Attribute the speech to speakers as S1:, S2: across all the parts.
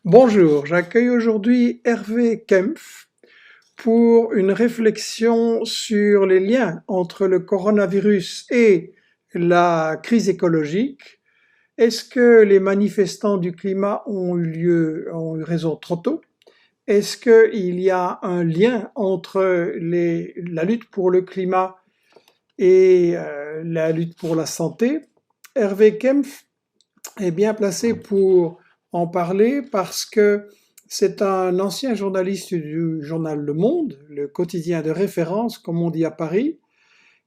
S1: Bonjour, j'accueille aujourd'hui Hervé Kempf pour une réflexion sur les liens entre le coronavirus et la crise écologique. Est-ce que les manifestants du climat ont eu raison trop tôt? Est-ce qu'il y a un lien entre la lutte pour le climat et la lutte pour la santé? Hervé Kempf est bien placé pour en parler parce que c'est un ancien journaliste du journal Le Monde, le quotidien de référence, comme on dit à Paris.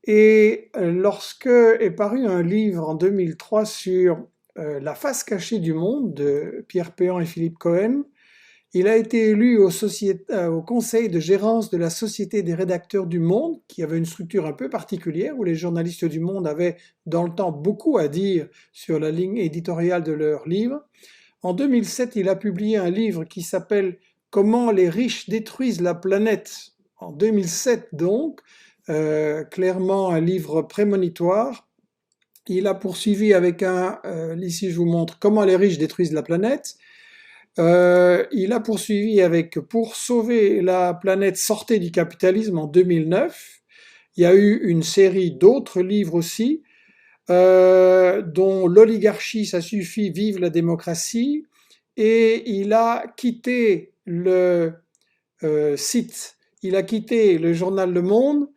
S1: Et lorsque est paru un livre en 2003 sur la face cachée du monde de Pierre Péan et Philippe Cohen, il a été élu au conseil de gérance de la Société des rédacteurs du Monde, qui avait une structure un peu particulière, où les journalistes du Monde avaient dans le temps beaucoup à dire sur la ligne éditoriale de leurs livres. En 2007, il a publié un livre qui s'appelle Comment les riches détruisent la planète. En 2007 donc, clairement un livre prémonitoire. Il a poursuivi avec ici je vous montre Comment les riches détruisent la planète. Il a poursuivi avec Pour sauver la planète, sortez du capitalisme en 2009. Il y a eu une série d'autres livres aussi, dont L'oligarchie, ça suffit, vive la démocratie. Et il a quitté le site, il a quitté le journal Le Monde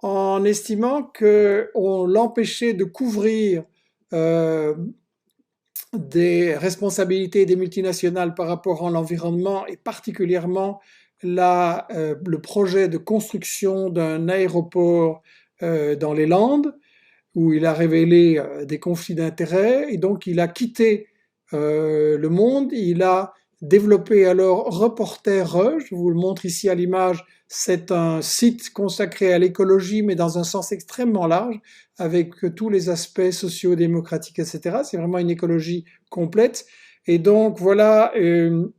S1: en estimant qu'on l'empêchait de couvrir euh, des responsabilités des multinationales par rapport à l'environnement et particulièrement le projet de construction d'un aéroport dans les Landes où il a révélé des conflits d'intérêts et donc il a quitté le Monde, il a développé alors Reporter, je vous le montre ici à l'image, c'est un site consacré à l'écologie mais dans un sens extrêmement large avec tous les aspects socio-démocratiques, etc. C'est vraiment une écologie complète. Et donc voilà,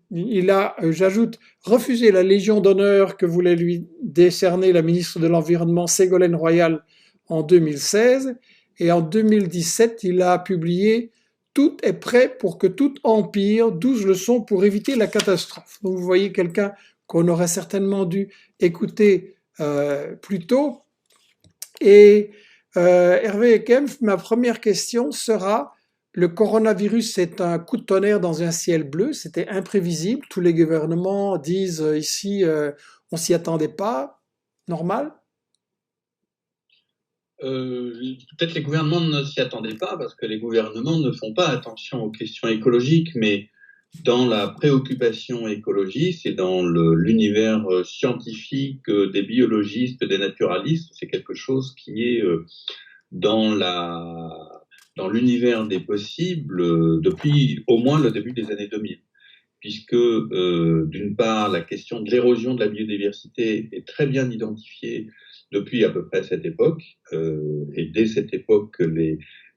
S1: il a, j'ajoute, refusé la Légion d'honneur que voulait lui décerner la ministre de l'Environnement Ségolène Royal en 2016. Et en 2017, il a publié Tout est prêt pour que tout empire, 12 leçons pour éviter la catastrophe. Donc vous voyez quelqu'un qu'on aurait certainement dû écouter plus tôt. Et Hervé Kempf, ma première question sera, le coronavirus, c'est un coup de tonnerre dans un ciel bleu, c'était imprévisible, tous les gouvernements disent ici, on s'y attendait pas, normal.
S2: Peut-être les gouvernements ne s'y attendaient pas parce que les gouvernements ne font pas attention aux questions écologiques, mais dans la préoccupation écologiste et dans l'univers scientifique des biologistes, des naturalistes, c'est quelque chose qui est dans dans l'univers des possibles depuis au moins le début des années 2000, puisque d'une part, la question de l'érosion de la biodiversité est très bien identifiée depuis à peu près cette époque, et dès cette époque,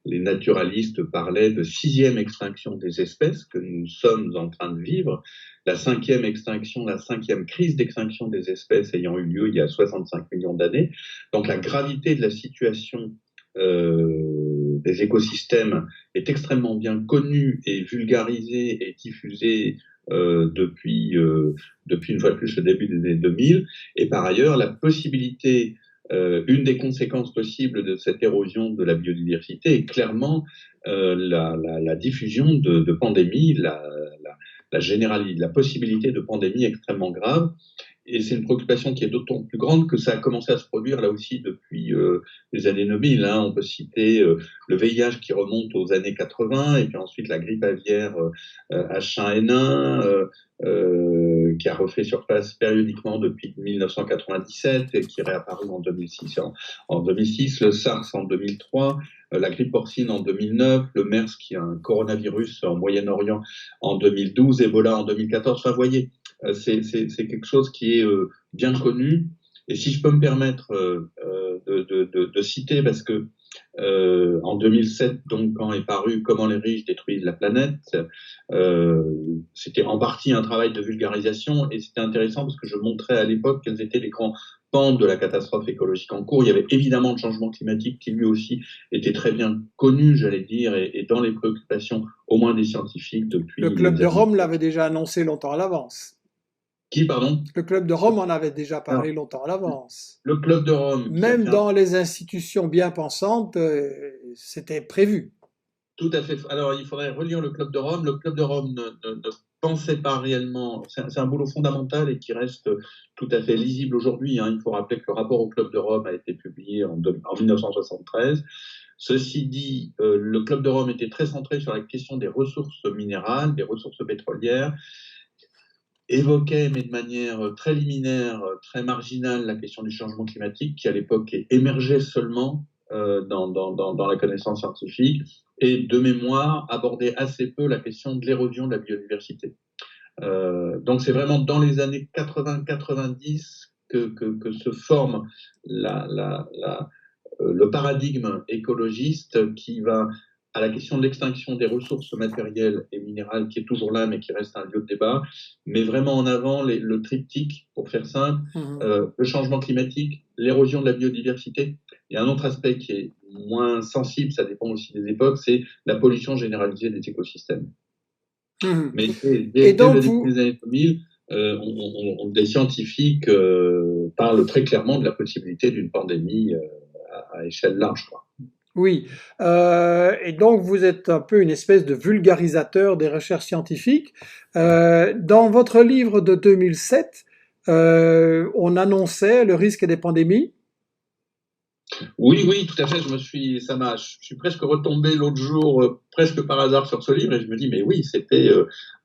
S2: les naturalistes parlaient de sixième extinction des espèces que nous sommes en train de vivre, la cinquième extinction, la cinquième crise d'extinction des espèces ayant eu lieu il y a 65 millions d'années. Donc la gravité de la situation des écosystèmes est extrêmement bien connue et vulgarisée et diffusée depuis une fois de plus le début des années 2000. Et par ailleurs, la possibilité, une des conséquences possibles de cette érosion de la biodiversité est clairement la diffusion de pandémies, la possibilité de pandémies extrêmement graves. Et c'est une préoccupation qui est d'autant plus grande que ça a commencé à se produire là aussi depuis les années 2000. Hein. On peut citer le VIH qui remonte aux années 80, et puis ensuite la grippe aviaire H1N1 qui a refait surface périodiquement depuis 1997 et qui est réapparu en 2006, en 2006, le SARS en 2003, la grippe porcine en 2009, le MERS qui est un coronavirus en Moyen-Orient en 2012, Ebola en 2014. Enfin, vous voyez, c'est quelque chose qui est bien connu. Et si je peux me permettre de citer parce que en 2007, donc, quand est paru Comment les riches détruisent la planète, c'était en partie un travail de vulgarisation et c'était intéressant parce que je montrais à l'époque quels étaient les grands pans de la catastrophe écologique en cours. Il y avait évidemment le changement climatique qui lui aussi était très bien connu, j'allais dire, et dans les préoccupations au moins des scientifiques depuis
S1: Le Club
S2: les
S1: de
S2: années.
S1: Rome l'avait déjà annoncé longtemps à l'avance.
S2: Qui, pardon?
S1: Le Club de Rome en avait déjà
S2: Alors,
S1: parlé longtemps à l'avance.
S2: le Club de Rome qui a
S1: Même
S2: fait un...
S1: dans les institutions bien pensantes, c'était prévu.
S2: Tout à fait. Alors, il faudrait relire le Club de Rome. Le Club de Rome ne pensait pas réellement. C'est un boulot fondamental et qui reste tout à fait lisible aujourd'hui, hein. Il faut rappeler que le rapport au Club de Rome a été publié en 1973. Ceci dit, le Club de Rome était très centré sur la question des ressources minérales, des ressources pétrolières, évoquait, mais de manière très liminaire, très marginale, la question du changement climatique, qui à l'époque émergeait seulement dans la connaissance scientifique, et de mémoire abordait assez peu la question de l'érosion de la biodiversité. Donc c'est vraiment dans les années 80-90 que se forme le paradigme écologiste qui va à la question de l'extinction des ressources matérielles et minérales, qui est toujours là, mais qui reste un lieu de débat, mais vraiment en avant le triptyque, pour faire simple, le changement climatique, l'érosion de la biodiversité. Il y a un autre aspect qui est moins sensible, ça dépend aussi des époques, c'est la pollution généralisée des écosystèmes. Mais
S1: Et
S2: dès
S1: donc
S2: le début
S1: vous,
S2: des années 2000, des scientifiques parlent très clairement de la possibilité d'une pandémie à échelle large, quoi.
S1: oui, et donc vous êtes un peu une espèce de vulgarisateur des recherches scientifiques. Dans votre livre de 2007, on annonçait le risque des pandémies.
S2: Oui, oui, tout à fait. Je suis presque retombé l'autre jour, presque par hasard, sur ce livre, et je me dis, mais oui, c'était,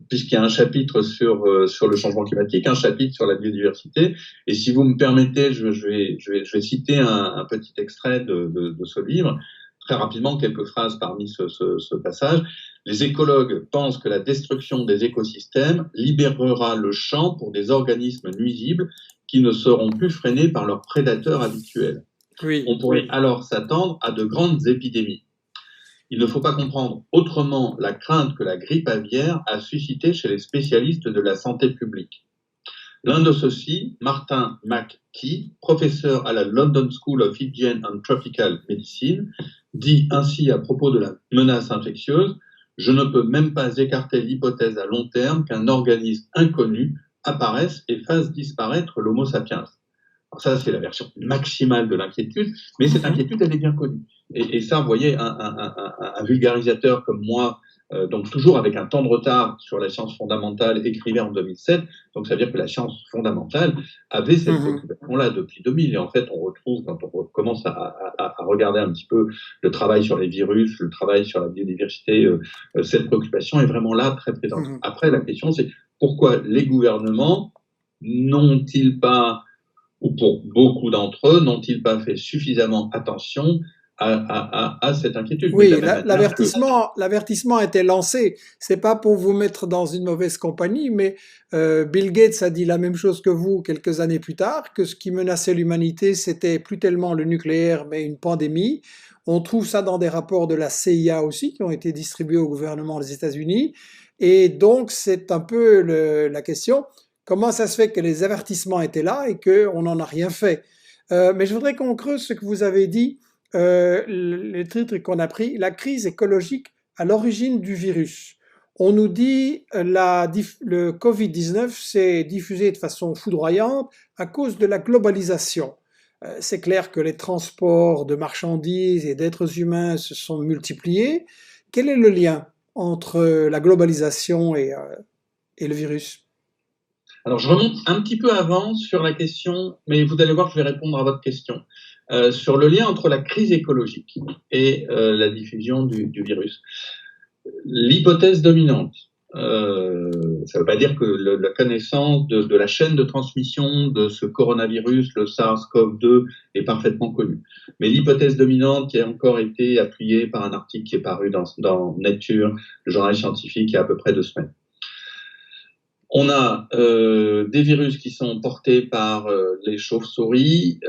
S2: puisqu'il y a un chapitre sur le changement climatique, un chapitre sur la biodiversité, et si vous me permettez, je vais citer un petit extrait de ce livre, très rapidement, quelques phrases parmi ce passage. Les écologues pensent que la destruction des écosystèmes libérera le champ pour des organismes nuisibles qui ne seront plus freinés par leurs prédateurs habituels.
S1: Oui.
S2: On pourrait alors s'attendre à de grandes épidémies. Il ne faut pas comprendre autrement la crainte que la grippe aviaire a suscité chez les spécialistes de la santé publique. L'un de ceux-ci, Martin McKee, professeur à la London School of Hygiene and Tropical Medicine, dit ainsi à propos de la menace infectieuse: « Je ne peux même pas écarter l'hypothèse à long terme qu'un organisme inconnu apparaisse et fasse disparaître l'Homo sapiens. » Alors ça, c'est la version maximale de l'inquiétude, mais cette inquiétude, elle est bien connue. Et ça, vous voyez, un vulgarisateur comme moi, donc toujours avec un temps de retard sur la science fondamentale, écrivait en 2007, donc ça veut dire que la science fondamentale avait cette préoccupation-là depuis 2000. Et en fait, on retrouve, quand on commence à regarder un petit peu le travail sur les virus, le travail sur la biodiversité, cette préoccupation est vraiment là, très présente. Après, la question, c'est pourquoi les gouvernements n'ont-ils pas, ou pour beaucoup d'entre eux, n'ont-ils pas fait suffisamment attention à cette inquiétude?
S1: Oui, l'avertissement a été lancé. C'est pas pour vous mettre dans une mauvaise compagnie, mais Bill Gates a dit la même chose que vous quelques années plus tard, que ce qui menaçait l'humanité, c'était plus tellement le nucléaire, mais une pandémie. On trouve ça dans des rapports de la CIA aussi, qui ont été distribués au gouvernement des États-Unis. Et donc, c'est un peu la question. Comment ça se fait que les avertissements étaient là et qu'on n'en a rien fait? Mais je voudrais qu'on creuse ce que vous avez dit, le titre qu'on a pris, la crise écologique à l'origine du virus. On nous dit le Covid-19 s'est diffusé de façon foudroyante à cause de la globalisation. C'est clair que les transports de marchandises et d'êtres humains se sont multipliés. Quel est le lien entre la globalisation et le virus?
S2: Alors, je remonte un petit peu avant sur la question, mais vous allez voir, je vais répondre à votre question, sur le lien entre la crise écologique et la diffusion du virus. L'hypothèse dominante, ça ne veut pas dire que la connaissance de la chaîne de transmission de ce coronavirus, le SARS-CoV-2, est parfaitement connue. Mais l'hypothèse dominante qui a encore été appuyée par un article qui est paru dans Nature, le journal scientifique, il y a à peu près 2 semaines. On a des virus qui sont portés par les chauves-souris,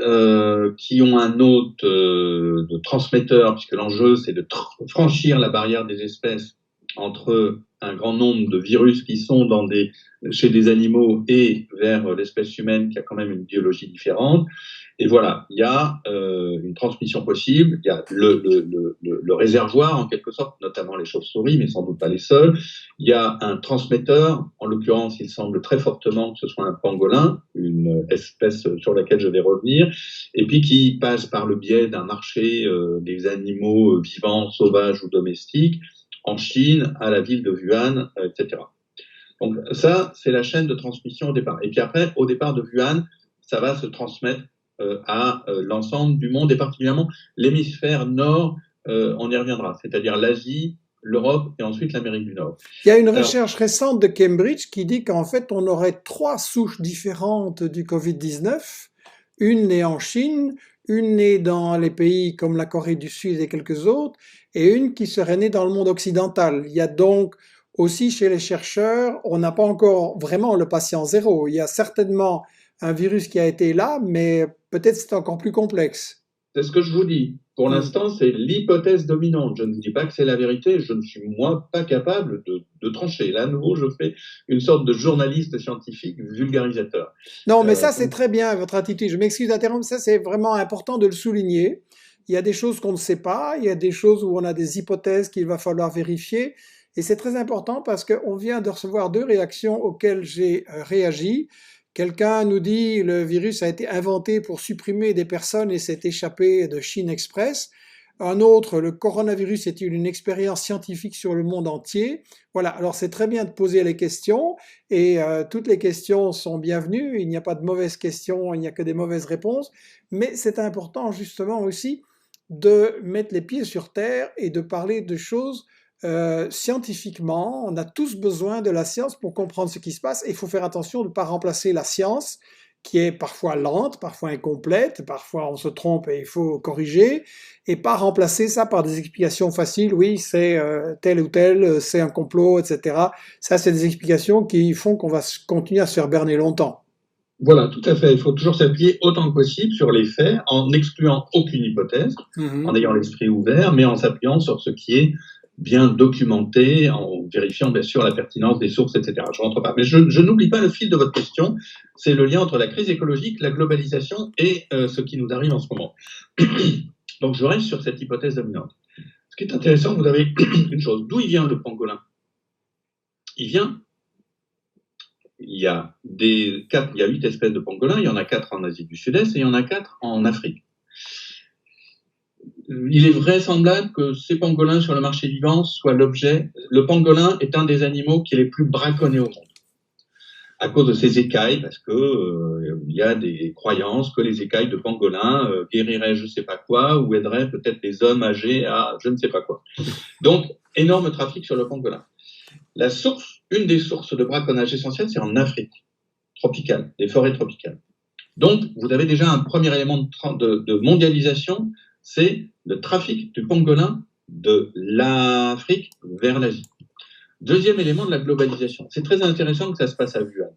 S2: qui ont un hôte de transmetteur, puisque l'enjeu c'est de franchir la barrière des espèces entre un grand nombre de virus qui sont chez des animaux et vers l'espèce humaine qui a quand même une biologie différente. Et voilà, il y a une transmission possible, il y a le réservoir en quelque sorte, notamment les chauves-souris, mais sans doute pas les seuls. Il y a un transmetteur, en l'occurrence, il semble très fortement que ce soit un pangolin, une espèce sur laquelle je vais revenir, et puis qui passe par le biais d'un marché des animaux vivants, sauvages ou domestiques, en Chine, à la ville de Wuhan, etc. Donc ça, c'est la chaîne de transmission au départ. Et puis après, au départ de Wuhan, ça va se transmettre à l'ensemble du monde, et particulièrement l'hémisphère nord, on y reviendra, c'est-à-dire l'Asie, l'Europe et ensuite l'Amérique du Nord.
S1: Il y a une recherche récente de Cambridge qui dit qu'en fait, on aurait 3 souches différentes du Covid-19. Une née en Chine, une née dans les pays comme la Corée du Sud et quelques autres, et une qui serait née dans le monde occidental. Il y a donc aussi chez les chercheurs, on n'a pas encore vraiment le patient zéro. Il y a certainement un virus qui a été là, mais peut-être c'est encore plus complexe.
S2: C'est ce que je vous dis. Pour l'instant, c'est l'hypothèse dominante. Je ne vous dis pas que c'est la vérité. Je ne suis, moi, pas capable de trancher. Là, à nouveau, je fais une sorte de journaliste scientifique vulgarisateur.
S1: Non, mais ça, c'est très bien, votre attitude. Je m'excuse d'interrompre. Ça, c'est vraiment important de le souligner. Il y a des choses qu'on ne sait pas. Il y a des choses où on a des hypothèses qu'il va falloir vérifier. Et c'est très important parce qu'on vient de recevoir 2 réactions auxquelles j'ai réagi. Quelqu'un nous dit le virus a été inventé pour supprimer des personnes et s'est échappé de Chine Express. Un autre, le coronavirus est une expérience scientifique sur le monde entier. Voilà, alors c'est très bien de poser les questions et toutes les questions sont bienvenues. Il n'y a pas de mauvaises questions, il n'y a que des mauvaises réponses. Mais c'est important justement aussi de mettre les pieds sur terre et de parler de choses scientifiquement. On a tous besoin de la science pour comprendre ce qui se passe et il faut faire attention de ne pas remplacer la science qui est parfois lente, parfois incomplète, parfois on se trompe et il faut corriger, et pas remplacer ça par des explications faciles, oui, c'est tel ou tel, c'est un complot, etc. Ça, c'est des explications qui font qu'on va continuer à se faire berner longtemps.
S2: Voilà, tout à fait. Il faut toujours s'appuyer autant que possible sur les faits, en n'excluant aucune hypothèse, en ayant l'esprit ouvert, mais en s'appuyant sur ce qui est bien documenté, en vérifiant bien sûr la pertinence des sources, etc. Je rentre pas. Mais je n'oublie pas le fil de votre question, c'est le lien entre la crise écologique, la globalisation et ce qui nous arrive en ce moment. Donc je reste sur cette hypothèse dominante. Ce qui est intéressant, vous avez une chose. D'où il vient le pangolin? Il y a 8 espèces de pangolins, il y en a 4 en Asie du Sud-Est et il y en a 4 en Afrique. Il est vraisemblable que ces pangolins sur le marché vivant soient l'objet. Le pangolin est un des animaux qui est les plus braconnés au monde, à cause de ses écailles, parce que il y a des croyances que les écailles de pangolin guériraient je ne sais pas quoi, ou aideraient peut-être les hommes âgés à je ne sais pas quoi. Donc, énorme trafic sur le pangolin. Une des sources de braconnage essentielles, c'est en Afrique tropicale, des forêts tropicales. Donc, vous avez déjà un premier élément de mondialisation, c'est le trafic du pangolin de l'Afrique vers l'Asie. Deuxième élément de la globalisation. C'est très intéressant que ça se passe à Wuhan.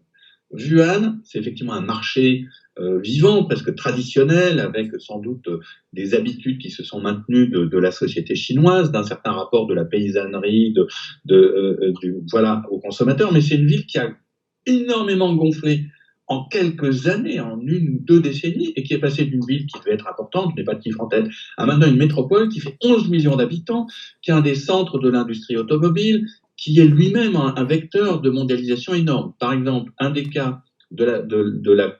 S2: Wuhan, c'est effectivement un marché vivant, presque traditionnel, avec sans doute des habitudes qui se sont maintenues de la société chinoise, d'un certain rapport de la paysannerie, voilà, aux consommateurs. Mais c'est une ville qui a énormément gonflé en quelques années, en 1 ou 2 décennies, et qui est passée d'une ville qui devait être importante, je n'ai pas de chiffre en tête, à maintenant une métropole qui fait 11 millions d'habitants, qui est un des centres de l'industrie automobile, qui est lui-même un vecteur de mondialisation énorme. Par exemple, un des cas de la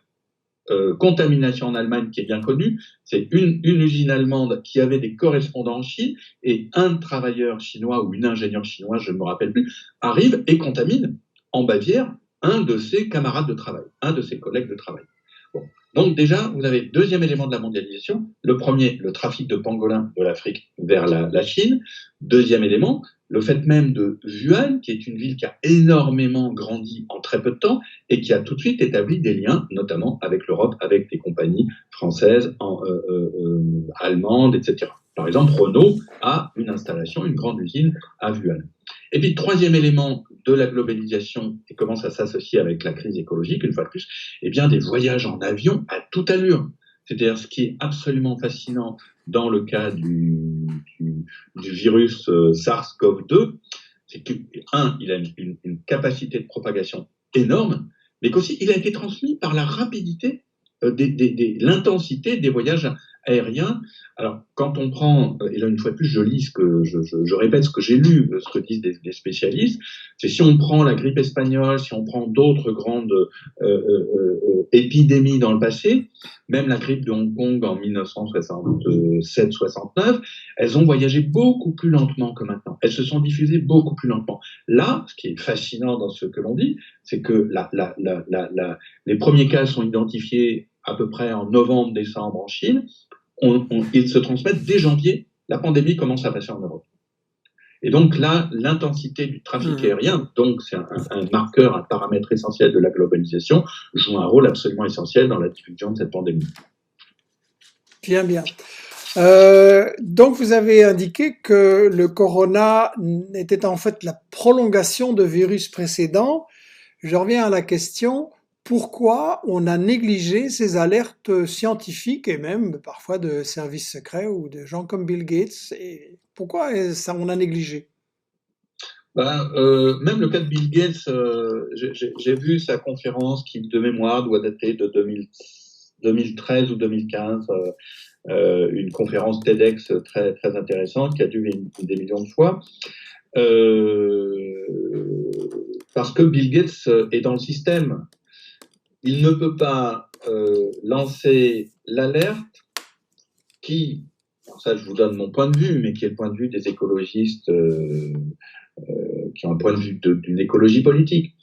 S2: contamination en Allemagne qui est bien connu, c'est une usine allemande qui avait des correspondants en Chine, et un travailleur chinois ou une ingénieure chinoise, je ne me rappelle plus, arrive et contamine en Bavière un de ses camarades de travail, un de ses collègues de travail. Bon. Donc déjà, vous avez 2e élément de la mondialisation. Le premier, le trafic de pangolins de l'Afrique vers la Chine. 2e élément, le fait même de Wuhan, qui est une ville qui a énormément grandi en très peu de temps et qui a tout de suite établi des liens, notamment avec l'Europe, avec des compagnies françaises, allemandes, etc. Par exemple, Renault a une installation, une grande usine à Wuhan. Et puis, troisième élément de la globalisation, et comment ça s'associe avec la crise écologique, une fois de plus, eh bien, des voyages en avion à toute allure. C'est-à-dire, ce qui est absolument fascinant dans le cas du virus SARS-CoV-2, c'est que, il a une capacité de propagation énorme, mais qu'aussi, il a été transmis par la rapidité, l'intensité des voyages aériens. Alors, quand on prend, et là, une fois de plus, je lis je répète ce que j'ai lu, ce que disent des spécialistes, c'est si on prend la grippe espagnole, si on prend d'autres grandes épidémies dans le passé, même la grippe de Hong Kong en 1967-69, elles ont voyagé beaucoup plus lentement que maintenant. Elles se sont diffusées beaucoup plus lentement. Là, ce qui est fascinant dans ce que l'on dit, c'est que les premiers cas sont identifiés à peu près en novembre-décembre en Chine. Ils se transmettent dès janvier. La pandémie commence à passer en Europe. Et donc là, l'intensité du trafic aérien, donc c'est un marqueur, un paramètre essentiel de la globalisation, joue un rôle absolument essentiel dans la diffusion de cette pandémie.
S1: Bien, bien. Donc vous avez indiqué que le corona était en fait la prolongation de virus précédents. Je reviens à la question, pourquoi on a négligé ces alertes scientifiques et même parfois de services secrets ou de gens comme Bill Gates, et pourquoi ça on a négligé?
S2: Même le cas de Bill Gates, j'ai vu sa conférence qui, de mémoire, doit dater de 2013 ou 2015, une conférence TEDx très, très intéressante qui a dû des millions de fois. Parce que Bill Gates est dans le système. Il ne peut pas lancer l'alerte qui, ça je vous donne mon point de vue, mais qui est le point de vue des écologistes qui ont un point de vue d'une écologie politique.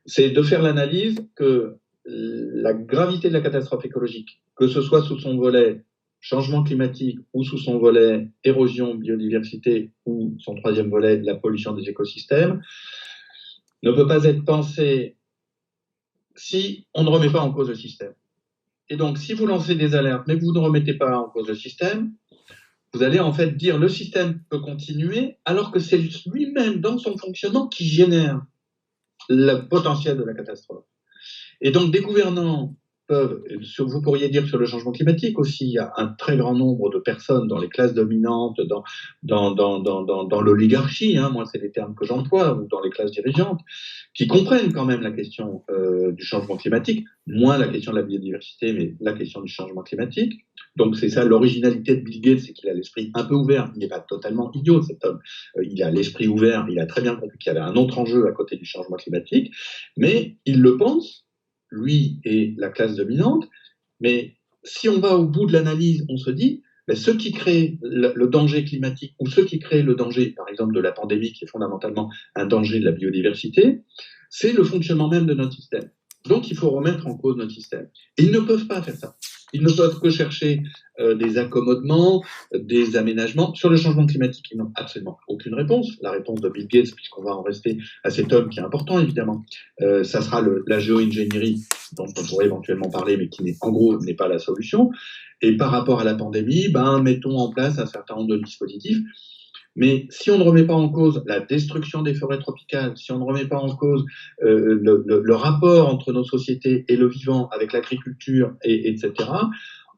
S2: C'est de faire l'analyse que la gravité de la catastrophe écologique, que ce soit sous son volet changement climatique ou sous son volet érosion, biodiversité ou son troisième volet, la pollution des écosystèmes, ne peut pas être pensée si on ne remet pas en cause le système. Et donc, si vous lancez des alertes, mais que vous ne remettez pas en cause le système, vous allez en fait dire le système peut continuer, alors que c'est lui-même, dans son fonctionnement, qui génère le potentiel de la catastrophe. Et donc, des gouvernants peuvent, vous pourriez dire sur le changement climatique aussi, il y a un très grand nombre de personnes dans les classes dominantes, dans l'oligarchie, hein, moi c'est les termes que j'emploie, ou dans les classes dirigeantes, qui comprennent quand même la question du changement climatique, moins la question de la biodiversité, mais la question du changement climatique. Donc c'est ça l'originalité de Bill Gates, c'est qu'il a l'esprit un peu ouvert, il n'est pas totalement idiot cet homme, il a l'esprit ouvert, il a très bien compris qu'il y avait un autre enjeu à côté du changement climatique, mais il le pense, lui et la classe dominante, mais si on va au bout de l'analyse, on se dit, ben, ceux qui créent le danger climatique ou ceux qui créent le danger, par exemple, de la pandémie, qui est fondamentalement un danger de la biodiversité, c'est le fonctionnement même de notre système. Donc, il faut remettre en cause notre système. Et ils ne peuvent pas faire ça. Ils ne peuvent que chercher des accommodements, des aménagements. Sur le changement climatique, ils n'ont absolument aucune réponse. La réponse de Bill Gates, puisqu'on va en rester à cet homme qui est important, évidemment, ça sera la géo-ingénierie dont on pourrait éventuellement parler, mais qui, en gros, n'est pas la solution. Et par rapport à la pandémie, mettons en place un certain nombre de dispositifs. Mais si on ne remet pas en cause la destruction des forêts tropicales, si on ne remet pas en cause le rapport entre nos sociétés et le vivant avec l'agriculture, etc.,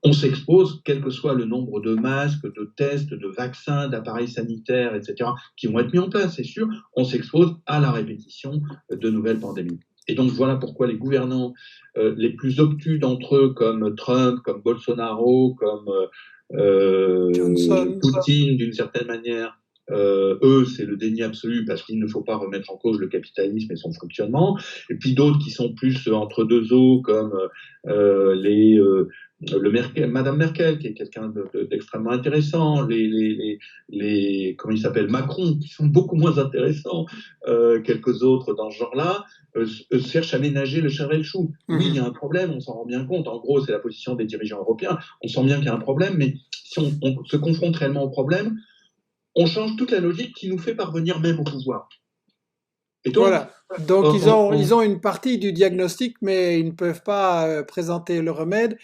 S2: on s'expose, quel que soit le nombre de masques, de tests, de vaccins, d'appareils sanitaires, etc., qui vont être mis en place, c'est sûr, on s'expose à la répétition de nouvelles pandémies. Et donc voilà pourquoi les gouvernants les plus obtus d'entre eux, comme Trump, comme Bolsonaro, comme Poutine, d'une certaine manière, eux, c'est le déni absolu parce qu'il ne faut pas remettre en cause le capitalisme et son fonctionnement. Et puis d'autres qui sont plus entre deux eaux, comme Madame Merkel, qui est quelqu'un d'extrêmement intéressant, comment il s'appelle, Macron, qui sont beaucoup moins intéressants, quelques autres dans ce genre-là, cherchent à ménager le char et le chou. Oui, il y a un problème, on s'en rend bien compte. En gros, c'est la position des dirigeants européens. On sent bien qu'il y a un problème, mais si on se confronte réellement au problème, on change toute la logique qui nous fait parvenir même au pouvoir.
S1: Et donc, voilà. Donc ils ont une partie du diagnostic, mais ils ne peuvent pas présenter le remède.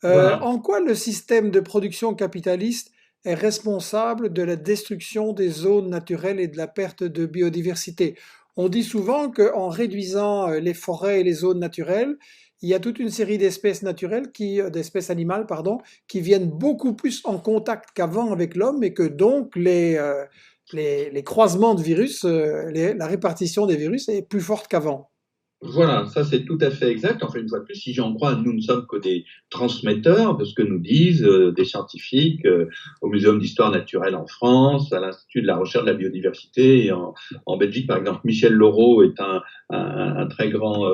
S1: Voilà. En quoi le système de production capitaliste est responsable de la destruction des zones naturelles et de la perte de biodiversité. On dit souvent qu'en réduisant les forêts et les zones naturelles, il y a toute une série d'espèces naturelles d'espèces animales, pardon, qui viennent beaucoup plus en contact qu'avant avec l'homme et que donc les croisements de virus, la répartition des virus est plus forte qu'avant.
S2: Voilà, ça c'est tout à fait exact. Enfin, une fois de plus, si j'en crois, nous ne sommes que des transmetteurs de ce que nous disent des scientifiques au Muséum d'histoire naturelle en France, à l'Institut de la recherche de la biodiversité et en Belgique, par exemple. Michel Laureau est un très grand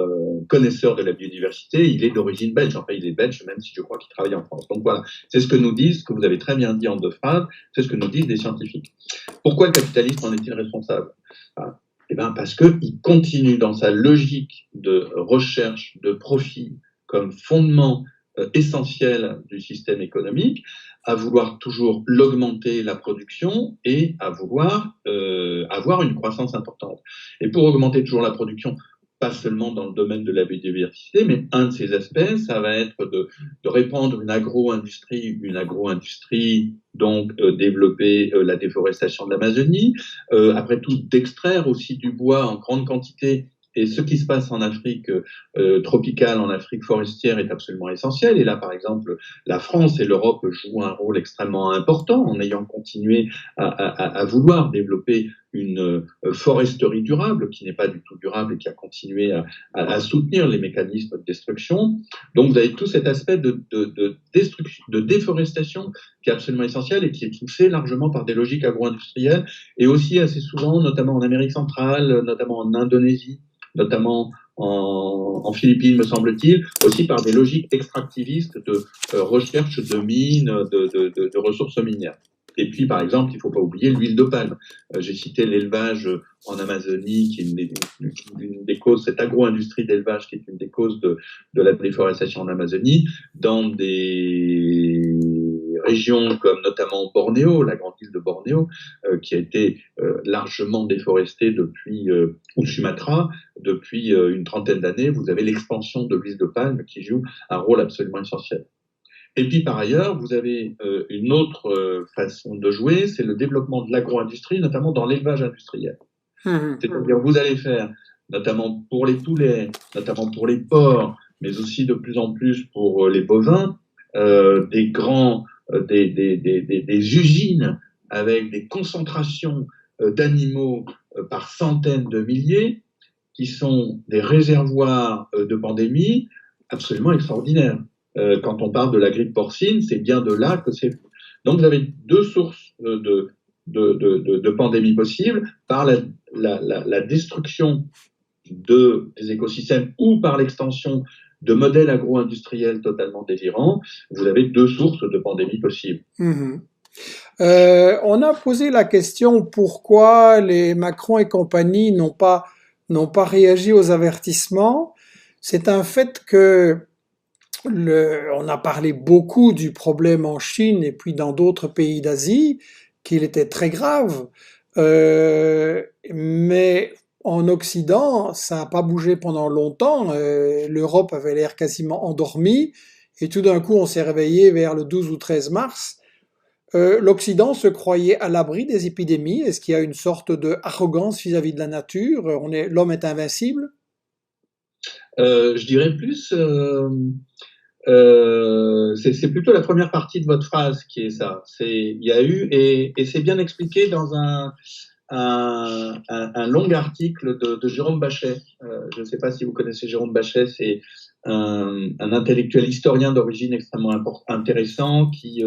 S2: connaisseur de la biodiversité. Il est d'origine belge. Enfin, il est belge, même si je crois qu'il travaille en France. Donc voilà, c'est ce que nous disent, ce que vous avez très bien dit en 2 phrases, c'est ce que nous disent des scientifiques. Pourquoi le capitalisme en est-il responsable? Eh bien, parce qu'il continue dans sa logique de recherche de profit comme fondement essentiel du système économique, à vouloir toujours l'augmenter la production et à vouloir avoir une croissance importante. Et pour augmenter toujours la production, pas seulement dans le domaine de la biodiversité, mais un de ces aspects, ça va être de répandre une agro-industrie, donc développer la déforestation de l'Amazonie, après tout d'extraire aussi du bois en grande quantité. Et ce qui se passe en Afrique tropicale, en Afrique forestière, est absolument essentiel. Et là, par exemple, la France et l'Europe jouent un rôle extrêmement important en ayant continué à vouloir développer une foresterie durable, qui n'est pas du tout durable et qui a continué à soutenir les mécanismes de destruction. Donc, vous avez tout cet aspect destruction, de déforestation qui est absolument essentiel et qui est poussé largement par des logiques agro-industrielles et aussi assez souvent, notamment en Amérique centrale, notamment en Indonésie, notamment en Philippines, me semble-t-il, aussi par des logiques extractivistes de recherche de mines, de ressources minières. Et puis, par exemple, il ne faut pas oublier l'huile de palme. J'ai cité l'élevage en Amazonie, qui est une des causes, cette agro-industrie d'élevage qui est une des causes de la déforestation en Amazonie, dans des régions comme notamment Bornéo, la grande île de Bornéo, qui a été largement déforestée depuis, ou Sumatra, depuis une trentaine d'années. Vous avez l'expansion de l'huile de palme qui joue un rôle absolument essentiel. Et puis par ailleurs, vous avez une autre façon de jouer, c'est le développement de l'agro-industrie, notamment dans l'élevage industriel. C'est-à-dire vous allez faire, notamment pour les poulets, notamment pour les porcs, mais aussi de plus en plus pour les bovins, des usines avec des concentrations d'animaux par centaines de milliers, qui sont des réservoirs de pandémie absolument extraordinaires. Quand on parle de la grippe porcine, c'est bien de là que c'est. Donc vous avez 2 sources de pandémie possibles, par la destruction des écosystèmes ou par l'extension de modèles agro-industriels totalement délirants. Vous avez 2 sources de pandémie possibles.
S1: On a posé la question pourquoi les Macron et compagnie n'ont pas réagi aux avertissements. C'est un fait que on a parlé beaucoup du problème en Chine et puis dans d'autres pays d'Asie, qu'il était très grave, mais en Occident, ça n'a pas bougé pendant longtemps. L'Europe avait l'air quasiment endormie et tout d'un coup, on s'est réveillé vers le 12 ou 13 mars. L'Occident se croyait à l'abri des épidémies. Est-ce qu'il y a une sorte de arrogance vis-à-vis de la nature? L'homme est invincible?
S2: Je dirais plus, c'est plutôt la première partie de votre phrase qui est ça. Il y a eu, et c'est bien expliqué dans un long article de Jérôme Bachet. Je ne sais pas si vous connaissez Jérôme Bachet, c'est un intellectuel historien d'origine extrêmement intéressant qui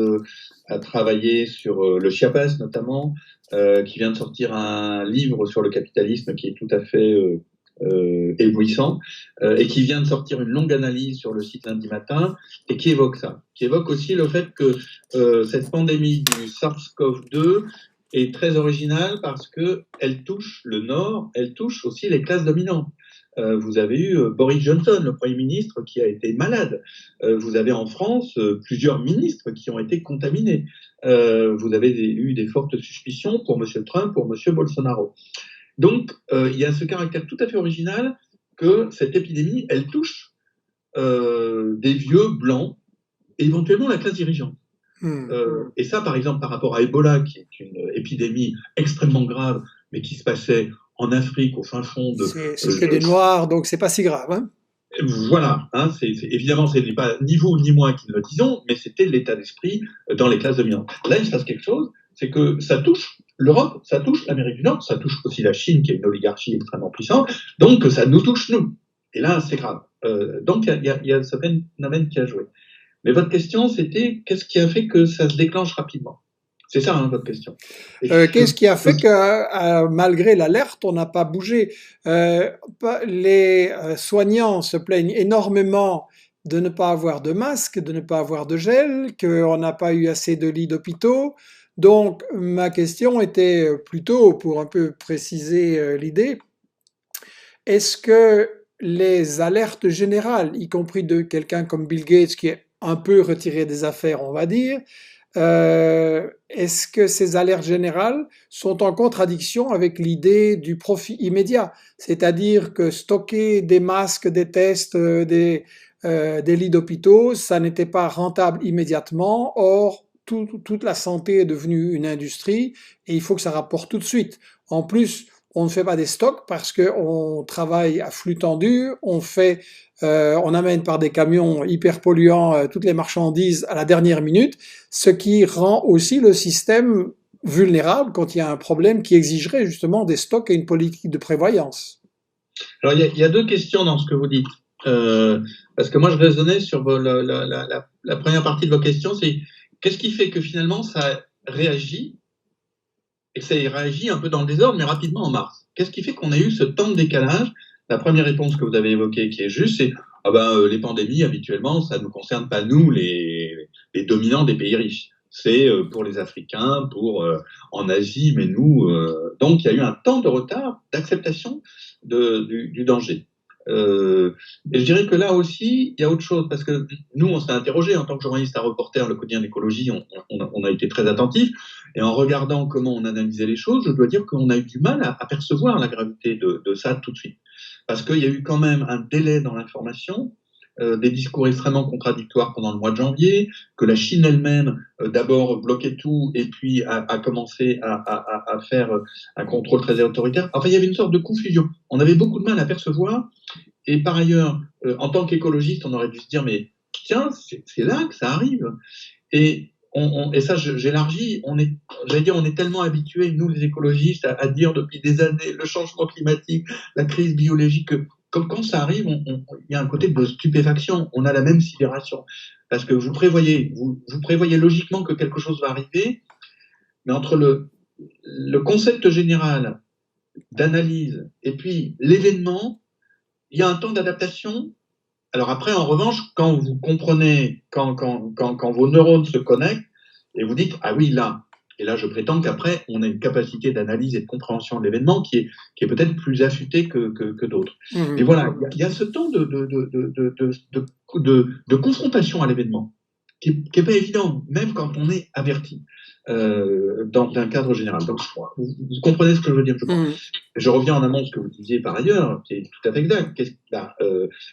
S2: a travaillé sur le Chiapas notamment, qui vient de sortir un livre sur le capitalisme qui est tout à fait éblouissant, et qui vient de sortir une longue analyse sur le site Lundi Matin, et qui évoque ça, qui évoque aussi le fait que cette pandémie du SARS-CoV-2 est très originale parce qu'elle touche le Nord, elle touche aussi les classes dominantes. Vous avez eu Boris Johnson, le Premier ministre, qui a été malade. Vous avez en France plusieurs ministres qui ont été contaminés. Vous avez eu des fortes suspicions pour M. Trump, pour M. Bolsonaro. Donc, il y a ce caractère tout à fait original que cette épidémie, elle touche des vieux blancs, et éventuellement la classe dirigeante. Et ça, par exemple, par rapport à Ebola, qui est une épidémie extrêmement grave, mais qui se passait en Afrique, au fin fond de...
S1: C'est que des noirs, donc c'est pas si grave, hein.
S2: Voilà, hein, évidemment, ce n'est pas ni vous ni moi qui le disons, mais c'était l'état d'esprit dans les classes dominantes. Là, il se passe quelque chose, c'est que ça touche l'Europe, ça touche l'Amérique du Nord, ça touche aussi la Chine, qui est une oligarchie extrêmement puissante, donc ça nous touche, nous. Et là, c'est grave. Donc, il y a ce phénomène qui a joué. Mais votre question, c'était qu'est-ce qui a fait que ça se déclenche rapidement? C'est ça, hein, votre question.
S1: Qu'est-ce qui a fait que, malgré l'alerte, on n'a pas bougé? Les soignants se plaignent énormément de ne pas avoir de masque, de ne pas avoir de gel, qu'on n'a pas eu assez de lits d'hôpitaux. Donc, ma question était plutôt, pour un peu préciser l'idée, est-ce que les alertes générales, y compris de quelqu'un comme Bill Gates, qui est un peu retiré des affaires, on va dire, est-ce que ces alertes générales sont en contradiction avec l'idée du profit immédiat? C'est-à-dire que stocker des masques, des tests, des lits d'hôpitaux, ça n'était pas rentable immédiatement. Or, toute la santé est devenue une industrie et il faut que ça rapporte tout de suite. En plus, on ne fait pas des stocks parce qu'on travaille à flux tendu, on amène par des camions hyper polluants toutes les marchandises à la dernière minute, ce qui rend aussi le système vulnérable quand il y a un problème qui exigerait justement des stocks et une politique de prévoyance.
S2: Alors, il y a deux questions dans ce que vous dites. Parce que moi, je raisonnais sur la première partie de vos questions, c'est qu'est-ce qui fait que finalement ça réagit, et ça réagit un peu dans le désordre, mais rapidement en mars? Qu'est-ce qui fait qu'on a eu ce temps de décalage? La première réponse que vous avez évoquée, qui est juste, c'est les pandémies, habituellement, ça ne nous concerne pas, nous, les dominants des pays riches. C'est pour les Africains, en Asie, mais nous... donc, il y a eu un temps de retard d'acceptation du danger. Et je dirais que là aussi, il y a autre chose, parce que nous, on s'est interrogé en tant que journaliste à reporter, le quotidien d'écologie, on a été très attentifs, et en regardant comment on analysait les choses, je dois dire qu'on a eu du mal à percevoir la gravité de ça tout de suite. Parce qu'il y a eu quand même un délai dans l'information, des discours extrêmement contradictoires pendant le mois de janvier, que la Chine elle-même d'abord bloquait tout et puis a commencé à faire un contrôle très autoritaire. Enfin, il y avait une sorte de confusion. On avait beaucoup de mal à percevoir. Et par ailleurs, en tant qu'écologiste, on aurait dû se dire, mais tiens, c'est là que ça arrive. Et ça, j'élargis, on est tellement habitués, nous les écologistes, à dire depuis des années le changement climatique, la crise biologique, que quand ça arrive, il y a un côté de stupéfaction, on a la même sidération. Parce que vous prévoyez logiquement que quelque chose va arriver, mais entre le concept général d'analyse et puis l'événement, il y a un temps d'adaptation. Alors après, en revanche, quand vous comprenez, quand vos neurones se connectent, et vous dites, ah oui, là, et là je prétends qu'après, on a une capacité d'analyse et de compréhension de l'événement qui est peut-être plus affûtée que d'autres. Et voilà, il y a ce temps de confrontation à l'événement, qui n'est pas évident, même quand on est averti dans un cadre général. Donc, vous comprenez ce que je veux dire, je pense. Je reviens en amont de ce que vous disiez par ailleurs, qui est tout à fait exact,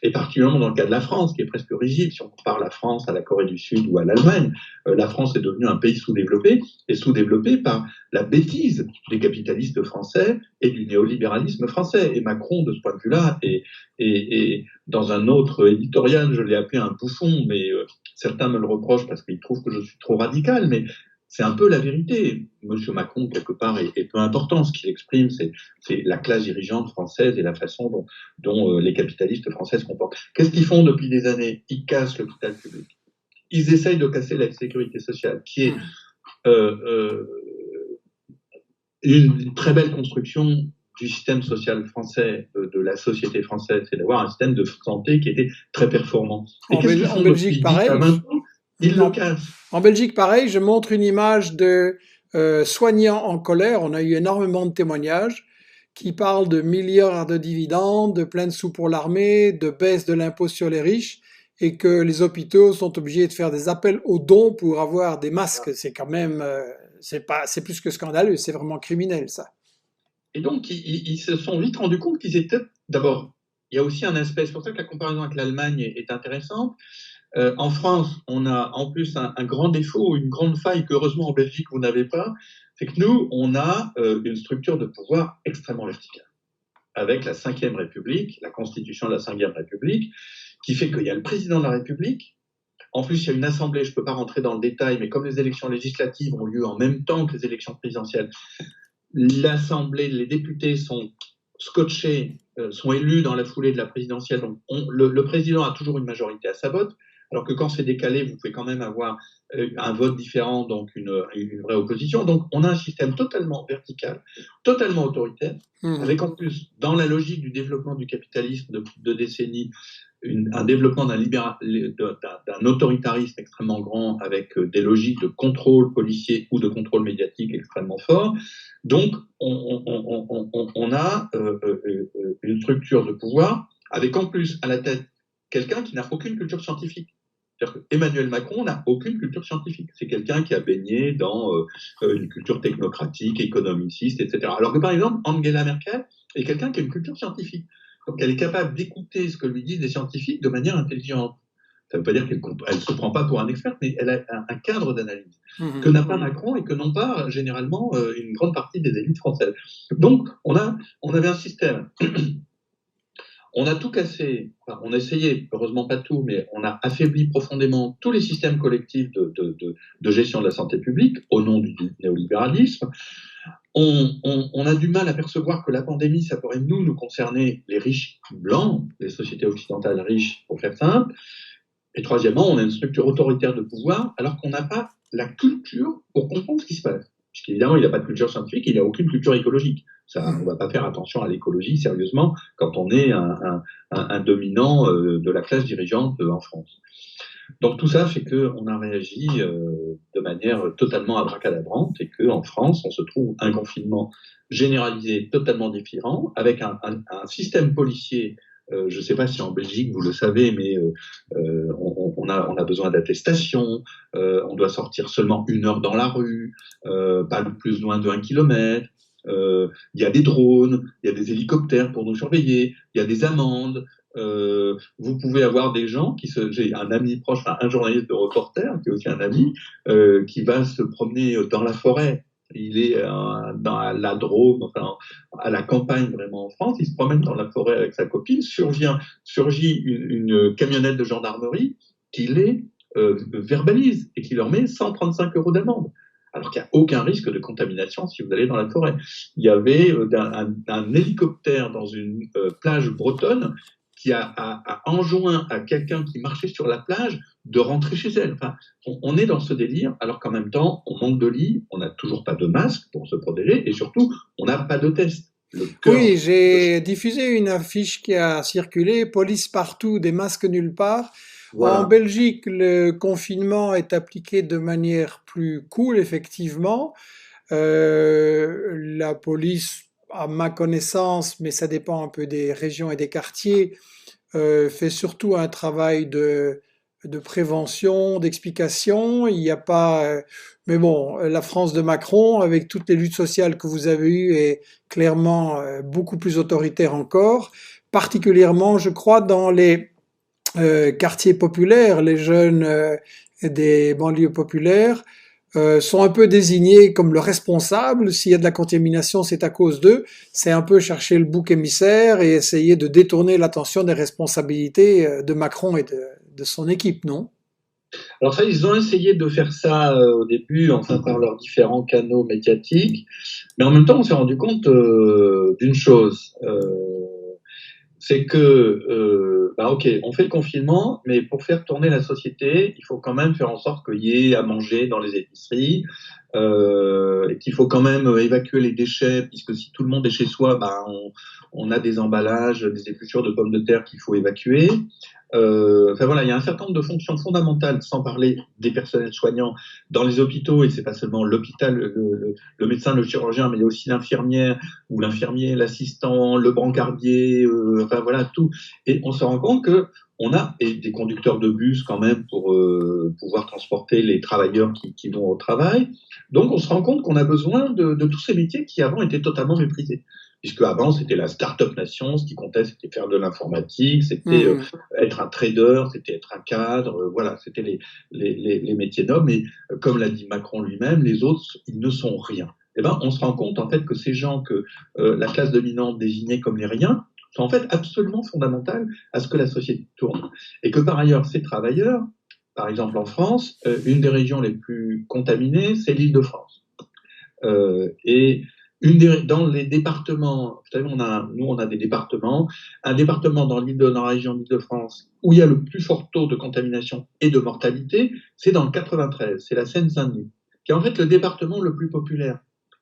S2: et particulièrement dans le cas de la France, qui est presque rigide. Si on compare la France à la Corée du Sud ou à l'Allemagne, la France est devenue un pays sous-développé, et sous-développé par la bêtise des capitalistes français et du néolibéralisme français. Et Macron, de ce point de vue-là, et dans un autre éditorial, je l'ai appelé un bouffon, mais certains me le reprochent parce qu'ils trouvent que je suis trop radical, mais c'est un peu la vérité. Monsieur Macron, quelque part, est peu important. Ce qu'il exprime, c'est la classe dirigeante française et la façon dont les capitalistes français se comportent. Qu'est-ce qu'ils font depuis des années? Ils cassent l'hôpital public. Ils essayent de casser la sécurité sociale, qui est une très belle construction du système social français, de la société française, c'est d'avoir un système de santé qui était très performant. Et qu'est-ce qu'ils font depuis 10 à 20 ans? Ils le cassent.
S1: En Belgique, pareil, je montre une image de soignants en colère. On a eu énormément de témoignages qui parlent de milliards de dividendes, de plein de sous pour l'armée, de baisse de l'impôt sur les riches, et que les hôpitaux sont obligés de faire des appels aux dons pour avoir des masques. C'est quand même, c'est plus que scandaleux, c'est vraiment criminel, ça.
S2: Et donc, ils se sont vite rendus compte qu'ils étaient, d'abord, il y a aussi un aspect, c'est pour ça que la comparaison avec l'Allemagne est intéressante. En France, on a en plus un grand défaut, une grande faille que heureusement en Belgique vous n'avez pas, c'est que nous, on a une structure de pouvoir extrêmement verticale, avec la Ve République, la constitution de la Ve République, qui fait qu'il y a le président de la République. En plus, il y a une assemblée, je ne peux pas rentrer dans le détail, mais comme les élections législatives ont lieu en même temps que les élections présidentielles, l'assemblée, les députés sont scotchés, sont élus dans la foulée de la présidentielle. Donc le président a toujours une majorité à sa botte, alors que quand c'est décalé, vous pouvez quand même avoir un vote différent, donc une vraie opposition. Donc on a un système totalement vertical, totalement autoritaire, avec en plus, dans la logique du développement du capitalisme de décennies, un développement d'un autoritarisme extrêmement grand, avec des logiques de contrôle policier ou de contrôle médiatique extrêmement fort. Donc, on a une structure de pouvoir avec en plus à la tête quelqu'un qui n'a aucune culture scientifique. C'est-à-dire qu'Emmanuel Macron n'a aucune culture scientifique. C'est quelqu'un qui a baigné dans une culture technocratique, économiciste, etc. Alors que par exemple, Angela Merkel est quelqu'un qui a une culture scientifique. Donc elle est capable d'écouter ce que lui disent les scientifiques de manière intelligente. Ça ne veut pas dire qu'elle ne se prend pas pour un expert, mais elle a un cadre d'analyse que n'a pas Macron et que n'ont pas généralement une grande partie des élites françaises. Donc on avait un système. On a tout cassé, enfin, on a essayé, heureusement pas tout, mais on a affaibli profondément tous les systèmes collectifs de gestion de la santé publique au nom du néolibéralisme. On a du mal à percevoir que la pandémie, ça pourrait nous concerner, les riches blancs, les sociétés occidentales riches, pour faire simple. Et troisièmement, on a une structure autoritaire de pouvoir, alors qu'on n'a pas la culture pour comprendre ce qui se passe. Puisqu'évidemment, il n'a pas de culture scientifique, il n'a aucune culture écologique. Ça, on ne va pas faire attention à l'écologie sérieusement quand on est un dominant de la classe dirigeante en France. Donc tout ça fait qu'on a réagi de manière totalement abracadabrante et qu'en France, on se trouve un confinement généralisé totalement différent, avec un système policier. Je ne sais pas si en Belgique, vous le savez, mais on a besoin d'attestation, on doit sortir seulement 1 heure dans la rue, pas plus loin de 1 kilomètre. Il y a des drones, il y a des hélicoptères pour nous surveiller, il y a des amendes. Vous pouvez avoir des gens j'ai un ami proche, enfin, un journaliste de Reporter, qui est aussi un ami, qui va se promener dans la forêt. Il est dans la Drôme, enfin, à la campagne vraiment en France. Il se promène dans la forêt avec sa copine. Surgit une camionnette de gendarmerie qui les verbalise et qui leur met 135 € d'amende. Alors qu'il n'y a aucun risque de contamination si vous allez dans la forêt. Il y avait un hélicoptère dans une plage bretonne qui a enjoint à quelqu'un qui marchait sur la plage de rentrer chez elle. Enfin, on est dans ce délire, alors qu'en même temps, on manque de lits, on n'a toujours pas de masque pour se protéger, et surtout, on n'a pas de test.
S1: Oui, j'ai diffusé une affiche qui a circulé, police partout, des masques nulle part.
S2: Voilà.
S1: En Belgique, le confinement est appliqué de manière plus cool, effectivement. La police, à ma connaissance, mais ça dépend un peu des régions et des quartiers, fait surtout un travail de prévention, d'explication. Il n'y a pas, mais bon, la France de Macron, avec toutes les luttes sociales que vous avez eues, est clairement beaucoup plus autoritaire encore, particulièrement, je crois, dans les quartiers populaires. Les jeunes des banlieues populaires sont un peu désignés comme le responsable. S'il y a de la contamination, c'est à cause d'eux. C'est un peu chercher le bouc émissaire et essayer de détourner l'attention des responsabilités de Macron et de son équipe, non?
S2: Alors ça, ils ont essayé de faire ça au début, enfin par leurs différents canaux médiatiques, mais en même temps, on s'est rendu compte d'une chose, c'est que, ok, on fait le confinement, mais pour faire tourner la société, il faut quand même faire en sorte qu'il y ait à manger dans les épiceries, et qu'il faut quand même évacuer les déchets, puisque si tout le monde est chez soi, on a des emballages, des épluchures de pommes de terre qu'il faut évacuer. Enfin voilà, il y a un certain nombre de fonctions fondamentales, sans parler des personnels soignants dans les hôpitaux, et c'est pas seulement l'hôpital, le médecin, le chirurgien, mais il y a aussi l'infirmière ou l'infirmier, l'assistant, le brancardier, enfin voilà tout. Et on se rend compte que on a des conducteurs de bus quand même pour pouvoir transporter les travailleurs qui vont au travail. Donc on se rend compte qu'on a besoin de tous ces métiers qui avant étaient totalement méprisés. puisque avant c'était la start-up nation, ce qui comptait c'était faire de l'informatique, c'était
S1: Mhm.
S2: être un trader, c'était être un cadre, voilà, c'était les métiers nobles, mais comme l'a dit Macron lui-même, les autres, ils ne sont rien. Eh ben, on se rend compte en fait que ces gens que la classe dominante désignait comme les riens sont en fait absolument fondamentales à ce que la société tourne. Et que par ailleurs, ces travailleurs, par exemple en France, une des régions les plus contaminées, c'est l'Île-de-France. Et dans les départements, vous savez, nous on a des départements, un département dans la région d'Île-de-France où il y a le plus fort taux de contamination et de mortalité, c'est dans le 93, c'est la Seine-Saint-Denis, qui est en fait le département le plus populaire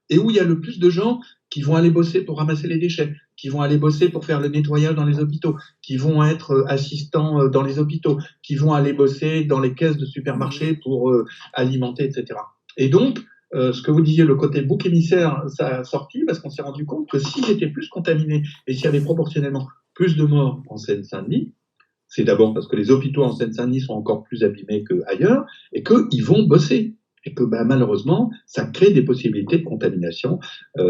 S2: et où il y a le plus de gens qui vont aller bosser pour ramasser les déchets, qui vont aller bosser pour faire le nettoyage dans les hôpitaux, qui vont être assistants dans les hôpitaux, qui vont aller bosser dans les caisses de supermarchés pour alimenter, etc. Et donc, ce que vous disiez, le côté bouc émissaire, ça a sorti parce qu'on s'est rendu compte que s'ils étaient plus contaminés et s'il y avait proportionnellement plus de morts en Seine-Saint-Denis, c'est d'abord parce que les hôpitaux en Seine-Saint-Denis sont encore plus abîmés qu'ailleurs et qu'ils vont bosser. Et que malheureusement, ça crée des possibilités de contamination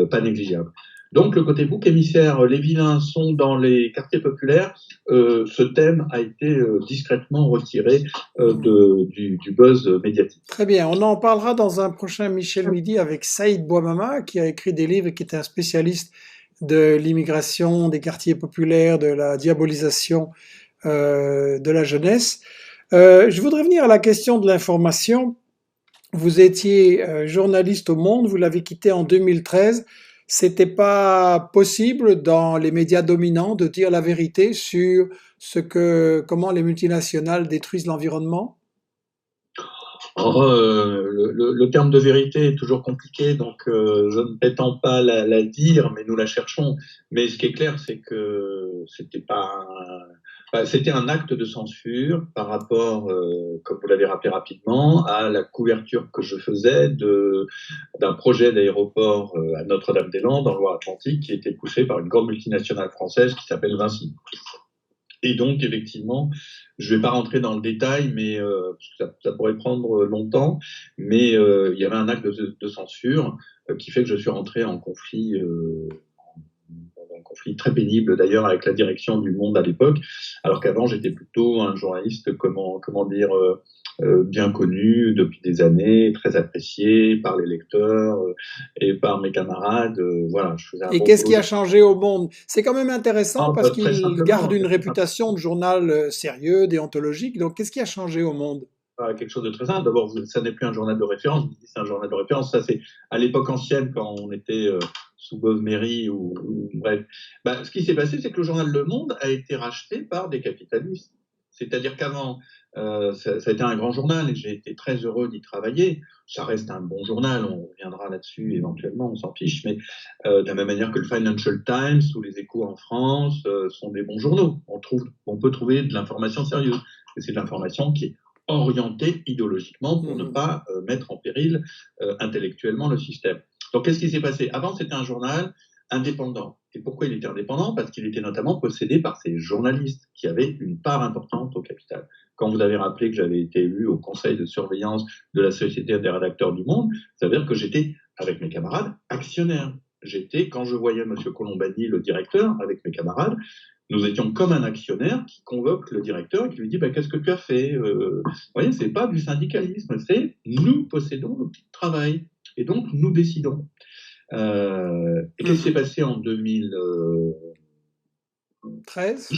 S2: pas négligeables. Donc le côté bouc émissaire, les vilains sont dans les quartiers populaires, ce thème a été discrètement retiré du buzz médiatique.
S1: Très bien, on en parlera dans un prochain Michel Midi avec Saïd Bouamama, qui a écrit des livres et qui est un spécialiste de l'immigration, des quartiers populaires, de la diabolisation de la jeunesse. Je voudrais venir à la question de l'information. Vous étiez journaliste au Monde, vous l'avez quitté en 2013. C'était pas possible dans les médias dominants de dire la vérité sur comment les multinationales détruisent l'environnement?
S2: Or, le terme de vérité est toujours compliqué, donc je ne prétends pas la dire, mais nous la cherchons. Mais ce qui est clair, c'est que c'était un acte de censure par rapport, comme vous l'avez rappelé rapidement, à la couverture que je faisais d'un projet d'aéroport à Notre-Dame-des-Landes, en Loire-Atlantique, qui était poussé par une grande multinationale française qui s'appelle Vinci. Et donc, effectivement, je ne vais pas rentrer dans le détail, mais ça pourrait prendre longtemps, mais il y avait un acte de censure qui fait que je suis rentré en conflit, dans un conflit très pénible d'ailleurs avec la direction du Monde à l'époque, alors qu'avant j'étais plutôt un journaliste, comment dire, bien connu depuis des années, très apprécié par les lecteurs et par mes camarades. Voilà, je faisais un
S1: Et
S2: bon
S1: qu'est-ce
S2: boulot.
S1: qui a changé au Monde? C'est quand même intéressant
S2: Ah,
S1: parce
S2: très
S1: qu'il garde
S2: simplement,
S1: une réputation de journal sérieux, déontologique. Donc, qu'est-ce qui a changé au Monde?
S2: quelque chose de très simple. D'abord, ça n'est plus un journal de référence. C'est un journal de référence. Ça, c'est à l'époque ancienne, quand on était sous Beuve-Méry ou bref. Ce qui s'est passé, c'est que le journal Le Monde a été racheté par des capitalistes. C'est-à-dire qu'avant, ça a été un grand journal et j'ai été très heureux d'y travailler. Ça reste un bon journal, on reviendra là-dessus éventuellement, on s'en fiche, mais de la même manière que le Financial Times ou les Échos en France sont des bons journaux. On peut trouver de l'information sérieuse. Et c'est de l'information qui est orienté idéologiquement pour ne pas mettre en péril intellectuellement le système. Donc, qu'est-ce qui s'est passé? Avant, c'était un journal indépendant. Et pourquoi il était indépendant? Parce qu'il était notamment possédé par ces journalistes qui avaient une part importante au capital. Quand vous avez rappelé que j'avais été élu au conseil de surveillance de la Société des rédacteurs du Monde, ça veut dire que j'étais, avec mes camarades, actionnaire. Quand je voyais M. Colombani, le directeur, avec mes camarades, nous étions comme un actionnaire qui convoque le directeur et qui lui dit qu'est-ce que tu as fait? Vous voyez, c'est pas du syndicalisme, c'est nous possédons l'outil de travail et donc nous décidons. Et qu'est-ce qui s'est passé en 2000
S1: 13?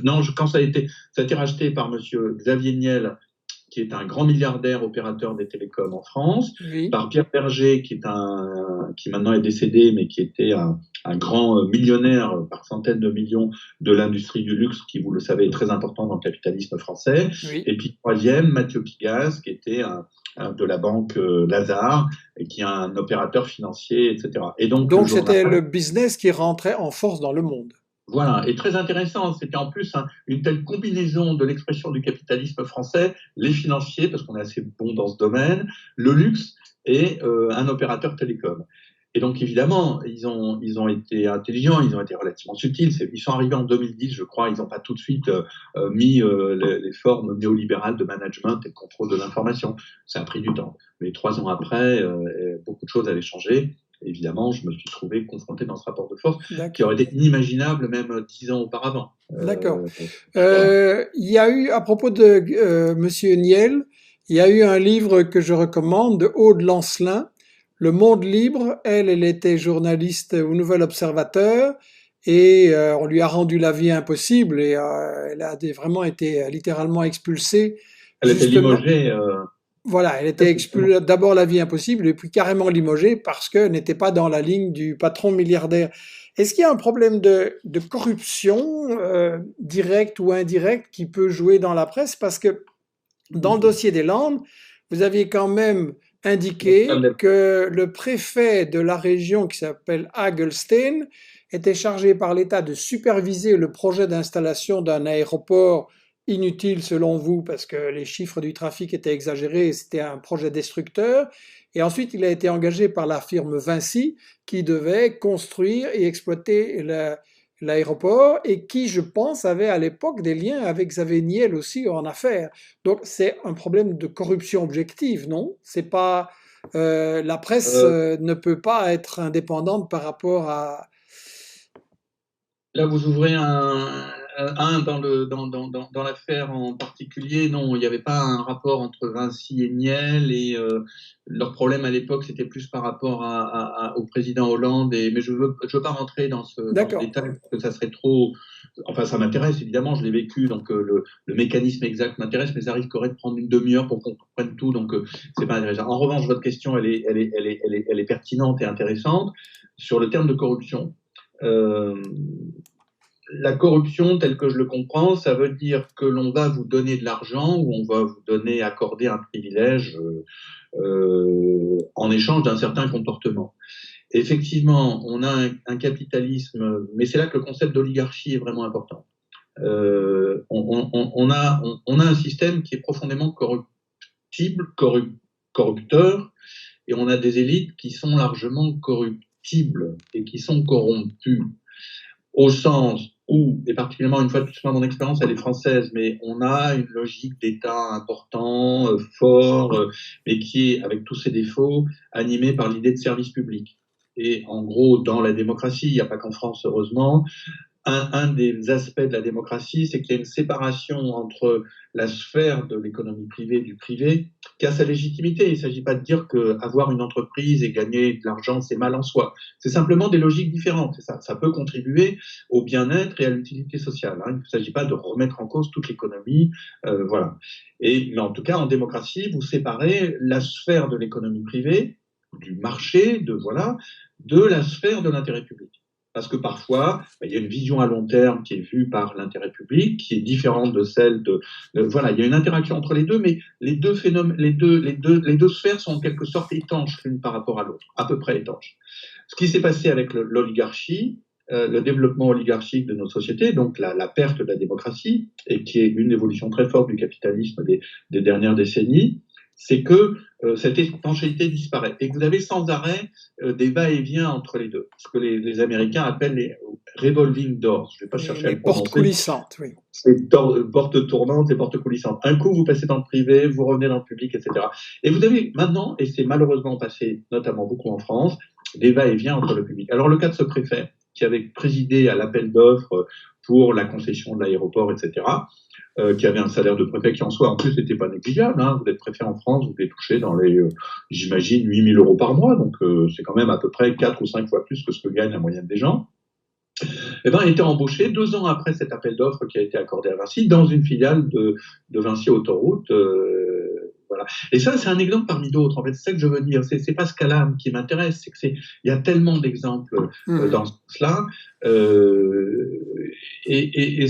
S2: Non, quand ça a été racheté par Monsieur Xavier Niel, qui est un grand milliardaire opérateur des télécoms en France,
S1: Oui.
S2: par Pierre Berger, qui maintenant est décédé, mais qui était un grand millionnaire par centaines de millions de l'industrie du luxe, qui, vous le savez, est très important dans le capitalisme français.
S1: Oui.
S2: Et puis troisième, Mathieu Pigasse, qui était de la banque Lazare, et qui est un opérateur financier, etc. Et donc, le
S1: Donc, c'était
S2: journal,
S1: le business qui rentrait en force dans le monde.
S2: voilà, et très intéressant, c'était en plus une telle combinaison de l'expression du capitalisme français, les financiers, parce qu'on est assez bon dans ce domaine, le luxe et un opérateur télécom. Et donc évidemment, ils ont été intelligents, ils ont été relativement subtils. Ils sont arrivés en 2010, je crois, ils n'ont pas tout de suite mis les formes néolibérales de management et de contrôle de l'information. Ça a pris du temps. Mais 3 ans après, beaucoup de choses avaient changé. évidemment, je me suis trouvé confronté dans ce rapport de force qui
S1: d'accord,
S2: aurait été inimaginable même 10 ans auparavant.
S1: d'accord.
S2: Voilà.
S1: Il y a eu, à propos de Monsieur Niel, il y a eu un livre que je recommande de Aude Lancelin, Le Monde Libre. Elle était journaliste au Nouvel Observateur et on lui a rendu la vie impossible et elle a vraiment été littéralement expulsée,
S2: Elle était
S1: justement.
S2: limogée.
S1: Voilà, elle était expulsée d'abord la vie impossible et puis carrément limogée parce qu'elle n'était pas dans la ligne du patron milliardaire. Est-ce qu'il y a un problème de corruption directe ou indirecte qui peut jouer dans la presse? Parce que dans le dossier des Landes, vous aviez quand même indiqué que le préfet de la région qui s'appelle Hagelstein était chargé par l'État de superviser le projet d'installation d'un aéroport inutile selon vous parce que les chiffres du trafic étaient exagérés et c'était un projet destructeur. Et ensuite, il a été engagé par la firme Vinci qui devait construire et exploiter l'aéroport et qui, je pense, avait à l'époque des liens avec Xavier Niel aussi en affaires. Donc c'est un problème de corruption objective, non? C'est pas la presse
S2: Euh,
S1: ne peut pas être indépendante par rapport à.
S2: Là, vous ouvrez un dans l'affaire en particulier. Non, il n'y avait pas un rapport entre Vinci et Niel et leur problème à l'époque, c'était plus par rapport au président Hollande. Mais je veux pas rentrer dans ce
S1: D'accord,
S2: détail parce que ça serait trop. Enfin, ça m'intéresse évidemment, je l'ai vécu, donc le mécanisme exact m'intéresse, mais ça risquerait de prendre une demi-heure pour qu'on comprenne tout, donc c'est pas intéressant. En revanche, votre question, elle est pertinente et intéressante sur le terme de corruption. Euh, la corruption, telle que je le comprends, ça veut dire que l'on va vous donner de l'argent ou on va vous accorder un privilège en échange d'un certain comportement. Effectivement, on a un capitalisme, mais c'est là que le concept d'oligarchie est vraiment important. On a un système qui est profondément corrupteur, et on a des élites qui sont largement corruptibles et qui sont corrompues au sens où, et particulièrement une fois de plus, mon expérience elle est française, mais on a une logique d'État important, fort, mais qui est, avec tous ses défauts, animé par l'idée de service public. Et en gros, dans la démocratie, il n'y a pas qu'en France, heureusement, un des aspects de la démocratie, c'est qu'il y a une séparation entre la sphère de l'économie privée du privé qui a sa légitimité. Il ne s'agit pas de dire qu'avoir une entreprise et gagner de l'argent, c'est mal en soi. C'est simplement des logiques différentes. Ça peut contribuer au bien-être et à l'utilité sociale. Hein. Il ne s'agit pas de remettre en cause toute l'économie. Voilà. Mais en tout cas, en démocratie, vous séparez la sphère de l'économie privée, du marché, de la sphère de l'intérêt public. Parce que parfois, il y a une vision à long terme qui est vue par l'intérêt public, qui est différente de celle voilà, il y a une interaction entre les deux, mais les deux phénomènes, les deux sphères sont en quelque sorte étanches l'une par rapport à l'autre, à peu près étanches. Ce qui s'est passé avec l'oligarchie, le développement oligarchique de nos sociétés, donc la perte de la démocratie, et qui est une évolution très forte du capitalisme des dernières décennies, c'est que cette étanchéité disparaît et que vous avez sans arrêt des va-et-vient entre les deux, ce que les Américains appellent les revolving doors. Je ne vais pas chercher à
S1: les
S2: le
S1: portes
S2: prononcer.
S1: coulissantes, oui.
S2: Les portes tournantes, les portes coulissantes. Un coup, vous passez dans le privé, vous revenez dans le public, etc. Et vous avez maintenant, et c'est malheureusement passé notamment beaucoup en France, des va-et-vient entre le public. Alors le cas de ce préfet qui avait présidé à l'appel d'offres pour la concession de l'aéroport, etc., qui avait un salaire de préfet qui en soi, en plus, n'était pas négligeable. Hein. Vous êtes préfet en France, vous devez toucher dans les, j'imagine, 8 000 euros par mois, donc c'est quand même à peu près 4 ou 5 fois plus que ce que gagne la moyenne des gens. Eh ben, a été embauché 2 ans après cet appel d'offres qui a été accordé à Vinci dans une filiale de Vinci Autoroute. Voilà. Et ça, c'est un exemple parmi d'autres. En fait, c'est ça que je veux dire. C'est pas ce cas-là qui m'intéresse. C'est que il y a tellement d'exemples dans cela. Et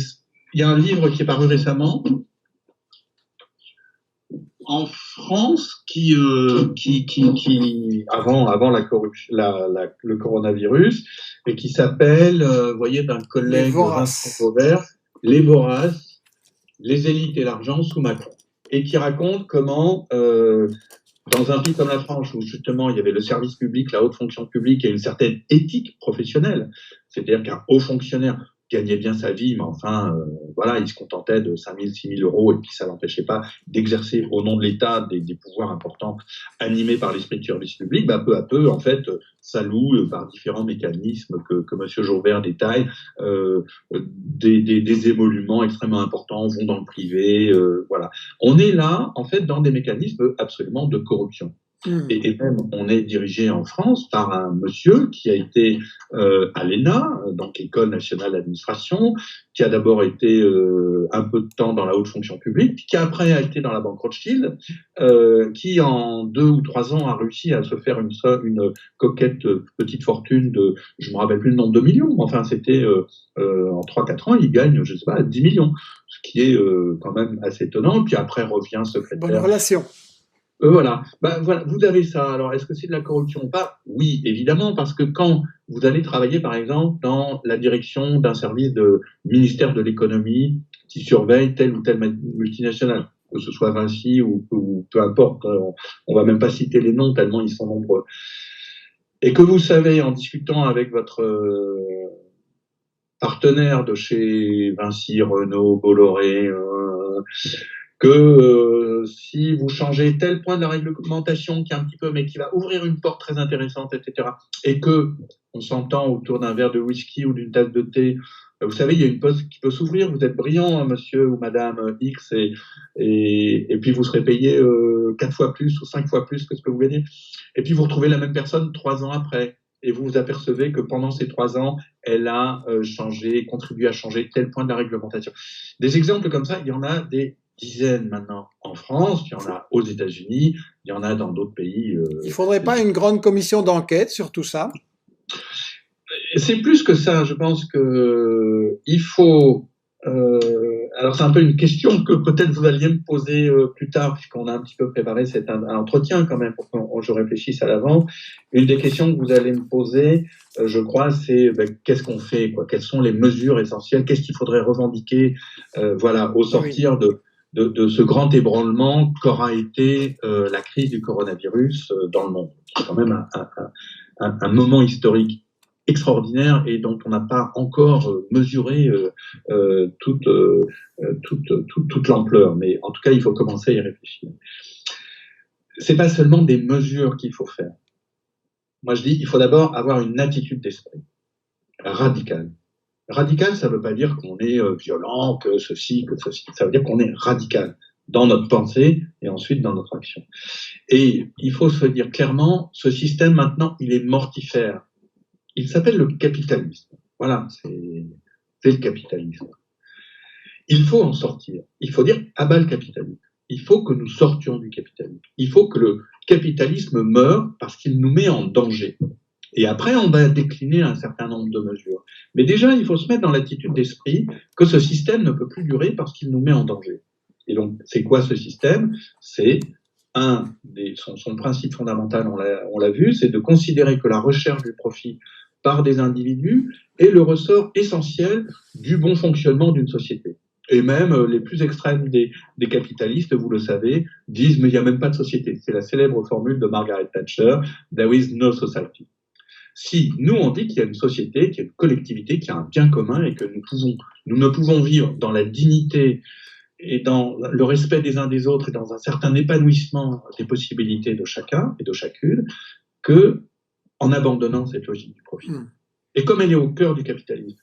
S2: il y a un livre qui est paru récemment en France qui avant la corruption, le coronavirus, et qui s'appelle, vous voyez, d'un collègue Vincent Vauvert, Les Voraces, les élites et l'argent sous Macron, et qui raconte comment dans un pays comme la France, où justement il y avait le service public, la haute fonction publique et une certaine éthique professionnelle, c'est-à-dire qu'un haut fonctionnaire gagnait bien sa vie, mais enfin, voilà, il se contentait de 5 000, 6 000 euros, et puis ça l'empêchait pas d'exercer au nom de l'État des pouvoirs importants animés par l'esprit de service public. Bah, peu à peu, en fait, ça loue par différents mécanismes que M. Jaubert détaille, des émoluments extrêmement importants vont dans le privé, voilà. On est là, en fait, dans des mécanismes absolument de corruption. Et même, on est dirigé en France par un monsieur qui a été à l'ENA, donc École nationale d'administration, qui a d'abord été un peu de temps dans la haute fonction publique, qui après a été dans la banque Rothschild, qui en 2 ou 3 ans a réussi à se faire une coquette petite fortune de, je me rappelle plus le nombre de millions, enfin c'était en 3-4 ans, il gagne, je sais pas, 10 millions, ce qui est quand même assez étonnant, puis après revient secrétaire.
S1: Bonne relation.
S2: Voilà. Voilà, vous avez ça. Alors, est-ce que c'est de la corruption ou pas? Oui, évidemment, parce que quand vous allez travailler, par exemple, dans la direction d'un service de ministère de l'économie qui surveille telle ou telle multinationale, que ce soit Vinci ou peu importe, on va même pas citer les noms tellement ils sont nombreux, et que vous savez, en discutant avec votre partenaire de chez Vinci, Renault, Bolloré, que si vous changez tel point de la réglementation qui est un petit peu, mais qui va ouvrir une porte très intéressante, etc., et que on s'entend autour d'un verre de whisky ou d'une tasse de thé, vous savez, il y a une porte qui peut s'ouvrir, vous êtes brillant, monsieur ou madame X, et puis vous serez payé 4 fois plus ou 5 fois plus que ce que vous gagnez. Et puis vous retrouvez la même personne 3 ans après, et vous vous apercevez que pendant ces 3 ans, elle a changé, contribué à changer tel point de la réglementation. Des exemples comme ça, il y en a des dizaines maintenant en France, il y en a aux États-Unis, il y en a dans d'autres pays.
S1: Il ne faudrait pas une grande commission d'enquête sur tout ça?
S2: C'est plus que ça, je pense que il faut. Alors c'est un peu une question que peut-être vous alliez me poser plus tard, puisqu'on a un petit peu préparé cet entretien quand même pour que je réfléchisse à l'avant. Une des questions que vous allez me poser, je crois, c'est qu'est-ce qu'on fait, quoi? Quelles sont les mesures essentielles? Qu'est-ce qu'il faudrait revendiquer, voilà, au sortir de ce grand ébranlement qu'aura été la crise du coronavirus dans le monde. C'est quand même un moment historique extraordinaire et dont on n'a pas encore mesuré toute l'ampleur. Mais en tout cas, il faut commencer à y réfléchir. C'est pas seulement des mesures qu'il faut faire. Moi, je dis, il faut d'abord avoir une attitude d'esprit radicale. Radical, ça ne veut pas dire qu'on est violent, que ceci, que ceci. Ça veut dire qu'on est radical dans notre pensée et ensuite dans notre action. Et il faut se dire clairement, ce système maintenant, il est mortifère. Il s'appelle le capitalisme. Voilà, c'est le capitalisme. Il faut en sortir. Il faut dire, à bas le capitalisme. Il faut que nous sortions du capitalisme. Il faut que le capitalisme meure parce qu'il nous met en danger. Et après, on va décliner un certain nombre de mesures. Mais déjà, il faut se mettre dans l'attitude d'esprit que ce système ne peut plus durer parce qu'il nous met en danger. Et donc, c'est quoi ce système? C'est son principe fondamental, on l'a vu, c'est de considérer que la recherche du profit par des individus est le ressort essentiel du bon fonctionnement d'une société. Et même les plus extrêmes des capitalistes, vous le savez, disent mais il n'y a même pas de société. C'est la célèbre formule de Margaret Thatcher, There is no society. Si nous on dit qu'il y a une société, qu'il y a une collectivité, qu'il y a un bien commun et que nous ne pouvons vivre dans la dignité et dans le respect des uns des autres et dans un certain épanouissement des possibilités de chacun et de chacune, que en abandonnant cette logique du profit. Et comme elle est au cœur du capitalisme,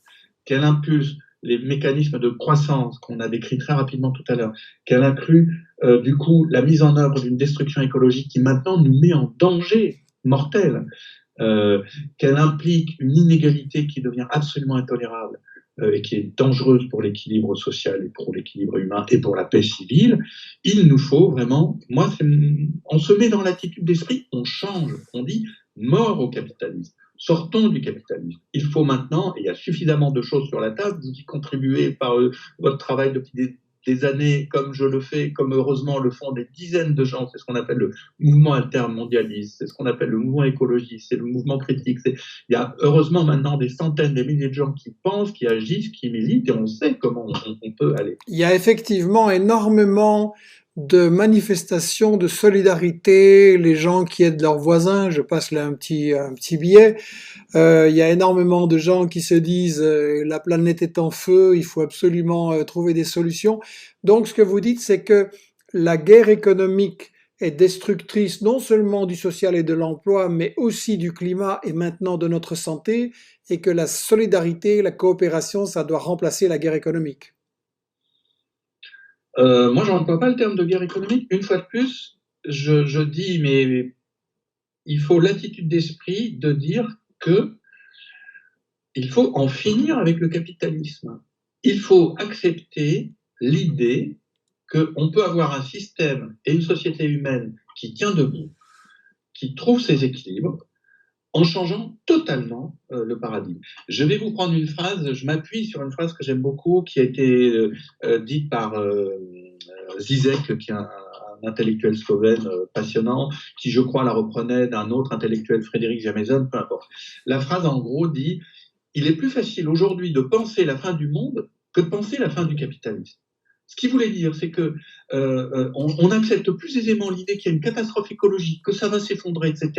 S2: qu'elle impulse les mécanismes de croissance qu'on a décrits très rapidement tout à l'heure, qu'elle inclut du coup la mise en œuvre d'une destruction écologique qui maintenant nous met en danger mortel, qu'elle implique une inégalité qui devient absolument intolérable et qui est dangereuse pour l'équilibre social et pour l'équilibre humain et pour la paix civile, il nous faut vraiment, on se met dans l'attitude d'esprit, on change, on dit mort au capitalisme. Sortons du capitalisme. Il faut maintenant, et il y a suffisamment de choses sur la table, vous y contribuez par votre travail depuis des années, comme je le fais, comme heureusement le font des dizaines de gens, c'est ce qu'on appelle le mouvement altermondialiste, c'est ce qu'on appelle le mouvement écologiste, c'est le mouvement critique. Il y a heureusement maintenant des centaines, des milliers de gens qui pensent, qui agissent, qui militent, et on sait comment on peut aller.
S1: Il y a effectivement énormément de manifestations de solidarité, les gens qui aident leurs voisins, je passe là un petit billet. Il y a énormément de gens qui se disent la planète est en feu, il faut absolument trouver des solutions. Donc ce que vous dites, c'est que la guerre économique est destructrice non seulement du social et de l'emploi, mais aussi du climat et maintenant de notre santé, et que la solidarité, la coopération, ça doit remplacer la guerre économique.
S2: Moi, je n'emploie pas le terme de guerre économique. Une fois de plus, je dis, mais il faut l'attitude d'esprit de dire que il faut en finir avec le capitalisme. Il faut accepter l'idée qu'on peut avoir un système et une société humaine qui tient debout, qui trouve ses équilibres, en changeant totalement le paradigme. Je vais vous prendre une phrase, je m'appuie sur une phrase que j'aime beaucoup, qui a été dite par Zizek, qui est un intellectuel slovène passionnant, qui je crois la reprenait d'un autre intellectuel, Frédéric Jameson, peu importe. La phrase en gros dit « Il est plus facile aujourd'hui de penser la fin du monde que de penser la fin du capitalisme ». Ce qu'il voulait dire, c'est que on accepte plus aisément l'idée qu'il y a une catastrophe écologique, que ça va s'effondrer, etc.,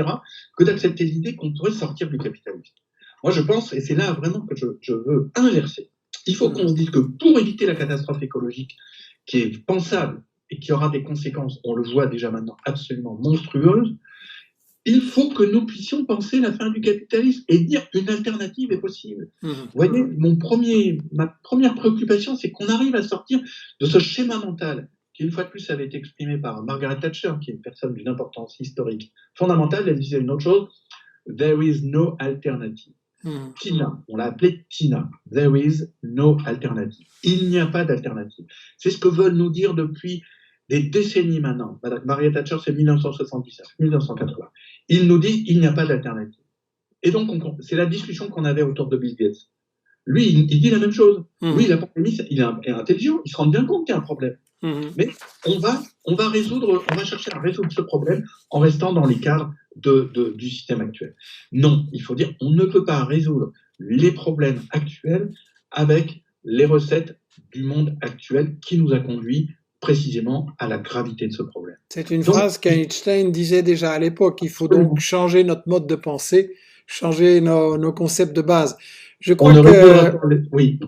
S2: que d'accepter l'idée qu'on pourrait sortir du capitalisme. Moi, je pense, et c'est là vraiment que je veux inverser, il faut qu'on se dise que pour éviter la catastrophe écologique, qui est pensable et qui aura des conséquences, on le voit déjà maintenant, absolument monstrueuses, il faut que nous puissions penser la fin du capitalisme et dire qu'une alternative est possible. Vous voyez, ma première préoccupation, c'est qu'on arrive à sortir de ce schéma mental qui, une fois de plus, avait été exprimé par Margaret Thatcher, qui est une personne d'une importance historique fondamentale. Elle disait une autre chose, « There is no alternative ». Tina, on l'a appelée Tina. « There is no alternative ». Il n'y a pas d'alternative. C'est ce que veulent nous dire depuis des décennies maintenant. Margaret Thatcher, c'est 1979, 1980. Il nous dit il n'y a pas d'alternative. Et donc, c'est la discussion qu'on avait autour de Bill Gates. Lui, il dit la même chose. Oui, la pandémie, il est intelligent, il se rend bien compte qu'il y a un problème. Mais on va chercher à résoudre ce problème en restant dans les cadres du système actuel. Non, il faut dire on ne peut pas résoudre les problèmes actuels avec les recettes du monde actuel qui nous a conduits précisément à la gravité de ce problème.
S1: C'est une phrase qu'Einstein disait déjà à l'époque. Il faut donc changer notre mode de pensée, changer nos concepts de base. Je crois
S2: oui,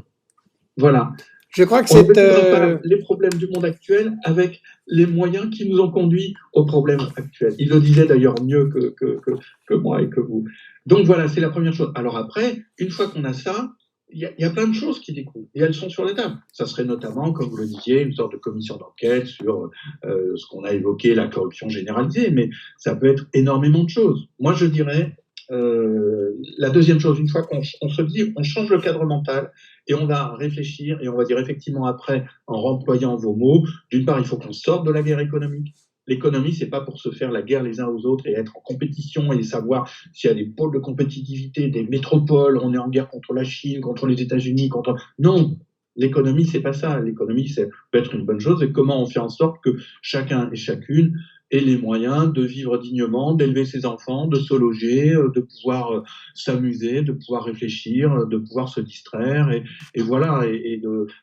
S2: voilà.
S1: Je crois que
S2: c'est pas les problèmes du monde actuel avec les moyens qui nous ont conduits aux problèmes actuels. Il le disait d'ailleurs mieux que moi et que vous. Donc voilà, c'est la première chose. Alors après, une fois qu'on a ça, il y a plein de choses qui découlent et elles sont sur la table. Ça serait notamment, comme vous le disiez, une sorte de commission d'enquête sur ce qu'on a évoqué, la corruption généralisée, mais ça peut être énormément de choses. Moi, je dirais, la deuxième chose, une fois qu'on se dit, on change le cadre mental et on va réfléchir et on va dire effectivement après, en remployant vos mots, d'une part, il faut qu'on sorte de la guerre économique. L'économie, c'est pas pour se faire la guerre les uns aux autres et être en compétition et savoir s'il y a des pôles de compétitivité, des métropoles, on est en guerre contre la Chine, contre les États-Unis, contre... Non, l'économie, c'est pas ça. L'économie, c'est peut être une bonne chose et comment on fait en sorte que chacun et chacune ait les moyens de vivre dignement, d'élever ses enfants, de se loger, de pouvoir s'amuser, de pouvoir réfléchir, de pouvoir se distraire et voilà.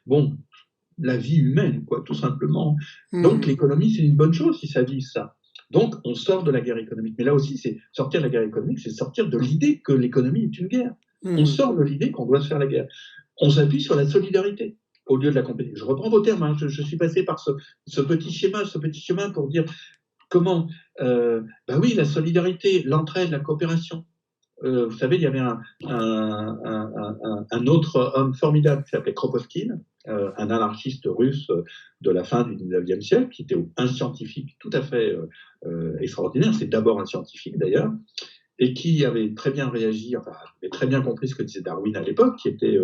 S2: Bon, la vie humaine, quoi, tout simplement. Donc l'économie, c'est une bonne chose si ça vise ça. Donc on sort de la guerre économique. Mais là aussi, c'est sortir de la guerre économique, c'est sortir de l'idée que l'économie est une guerre. On sort de l'idée qu'on doit se faire la guerre. On s'appuie sur la solidarité au lieu de la compétition. Je reprends vos termes, hein, je suis passé par ce petit chemin pour dire comment, oui, la solidarité, l'entraide, la coopération. Vous savez, il y avait un autre homme formidable qui s'appelait Kropotkin, un anarchiste russe de la fin du 19e siècle, qui était un scientifique tout à fait extraordinaire. C'est d'abord un scientifique d'ailleurs, et qui avait très bien réagi, enfin, avait très bien compris ce que disait Darwin à l'époque, qui était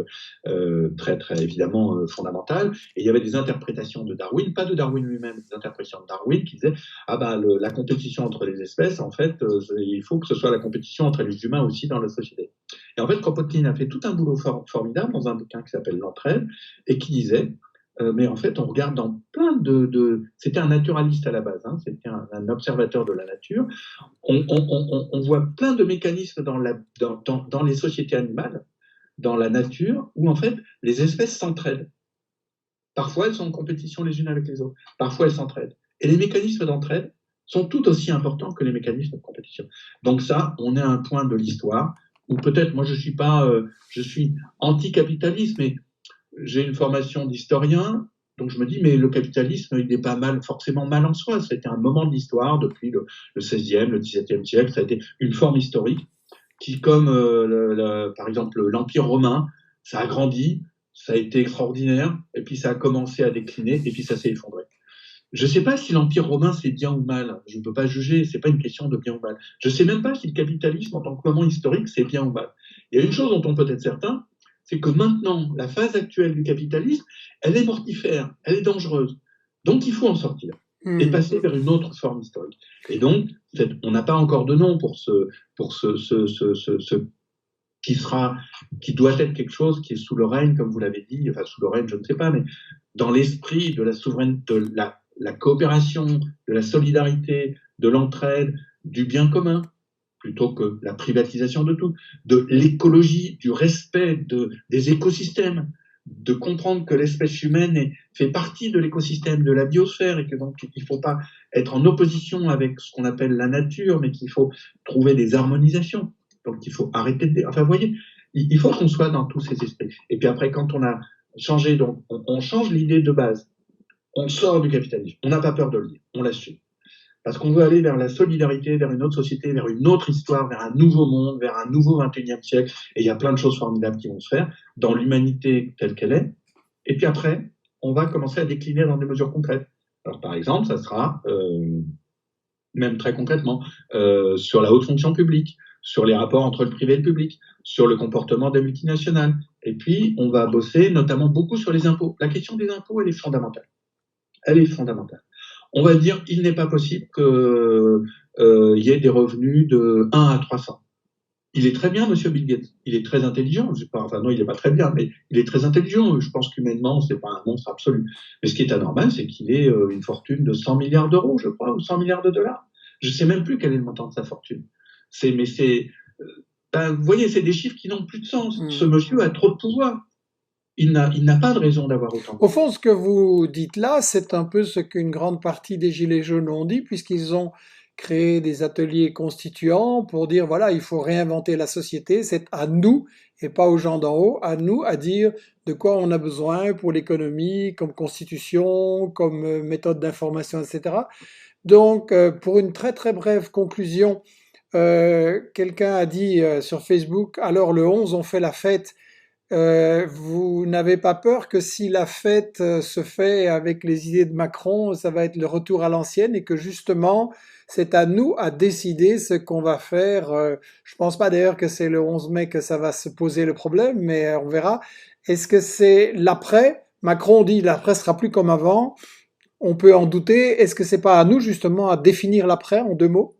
S2: très, très évidemment fondamental. Et il y avait des interprétations de Darwin, pas de Darwin lui-même, des interprétations de Darwin qui disaient la compétition entre les espèces, en fait, il faut que ce soit la compétition entre les humains aussi dans la société. Et en fait, Kropotkin a fait tout un boulot formidable dans un bouquin qui s'appelle L'Entraide, et qui disait mais en fait, on regarde dans plein C'était un naturaliste à la base, hein, c'était un observateur de la nature. On voit plein de mécanismes dans les sociétés animales, dans la nature, où en fait, les espèces s'entraident. Parfois, elles sont en compétition les unes avec les autres. Parfois, elles s'entraident. Et les mécanismes d'entraide sont tout aussi importants que les mécanismes de compétition. Donc ça, on est à un point de l'histoire où peut-être, moi je suis anticapitaliste, mais j'ai une formation d'historien, donc je me dis, mais le capitalisme, il n'est pas forcément mal en soi. C'était un moment de l'histoire depuis le 16e, le 17e siècle. Ça a été une forme historique qui, comme par exemple l'Empire romain, ça a grandi, ça a été extraordinaire, et puis ça a commencé à décliner, et puis ça s'est effondré. Je ne sais pas si l'Empire romain c'est bien ou mal. Je ne peux pas juger. C'est pas une question de bien ou mal. Je ne sais même pas si le capitalisme en tant que moment historique c'est bien ou mal. Il y a une chose dont on peut être certain, c'est que maintenant la phase actuelle du capitalisme, elle est mortifère, elle est dangereuse. Donc il faut en sortir et passer vers une autre forme historique. Et donc on n'a pas encore de nom pour ce qui doit être quelque chose qui est sous le règne, comme vous l'avez dit, enfin sous le règne, je ne sais pas, mais dans l'esprit de la souveraineté, de la coopération, de la solidarité, de l'entraide, du bien commun, plutôt que la privatisation de tout, de l'écologie, du respect des écosystèmes, de comprendre que l'espèce humaine fait partie de l'écosystème, de la biosphère, et que donc il ne faut pas être en opposition avec ce qu'on appelle la nature, mais qu'il faut trouver des harmonisations. Donc il faut arrêter de... Enfin, vous voyez, il faut qu'on soit dans tous ces esprits. Et puis après, quand on a changé, donc on change l'idée de base. On sort du capitalisme. On n'a pas peur de le dire. On l'assume. Parce qu'on veut aller vers la solidarité, vers une autre société, vers une autre histoire, vers un nouveau monde, vers un nouveau 21e siècle. Et il y a plein de choses formidables qui vont se faire dans l'humanité telle qu'elle est. Et puis après, on va commencer à décliner dans des mesures concrètes. Alors par exemple, ça sera, même très concrètement, sur la haute fonction publique, sur les rapports entre le privé et le public, sur le comportement des multinationales. Et puis, on va bosser notamment beaucoup sur les impôts. La question des impôts, elle est fondamentale. Elle est fondamentale. On va dire il n'est pas possible qu'il y ait des revenus de 1 à 300. Il est très bien, monsieur Bill Gates. Il est très intelligent. Enfin, non, il n'est pas très bien, mais il est très intelligent. Je pense qu'humainement, ce n'est pas un monstre absolu. Mais ce qui est anormal, c'est qu'il ait une fortune de 100 milliards d'euros, je crois, ou 100 milliards de dollars. Je ne sais même plus quel est le montant de sa fortune. Vous voyez, c'est des chiffres qui n'ont plus de sens. Ce monsieur a trop de pouvoir. Il n'a pas de raison d'avoir autant de pouvoir.
S1: Au fond, ce que vous dites là, c'est un peu ce qu'une grande partie des Gilets jaunes ont dit, puisqu'ils ont créé des ateliers constituants pour dire, voilà, il faut réinventer la société, c'est à nous, et pas aux gens d'en haut, à nous à dire de quoi on a besoin pour l'économie, comme constitution, comme méthode d'information, etc. Donc, pour une très très brève conclusion, quelqu'un a dit sur Facebook, alors le 11, on fait la fête. Vous n'avez pas peur que si la fête se fait avec les idées de Macron, ça va être le retour à l'ancienne et que justement, c'est à nous à décider ce qu'on va faire. Je pense pas d'ailleurs que c'est le 11 mai que ça va se poser le problème, mais on verra. Est-ce que c'est l'après? Macron dit l'après sera plus comme avant. On peut en douter. Est-ce que c'est pas à nous justement à définir l'après en deux mots?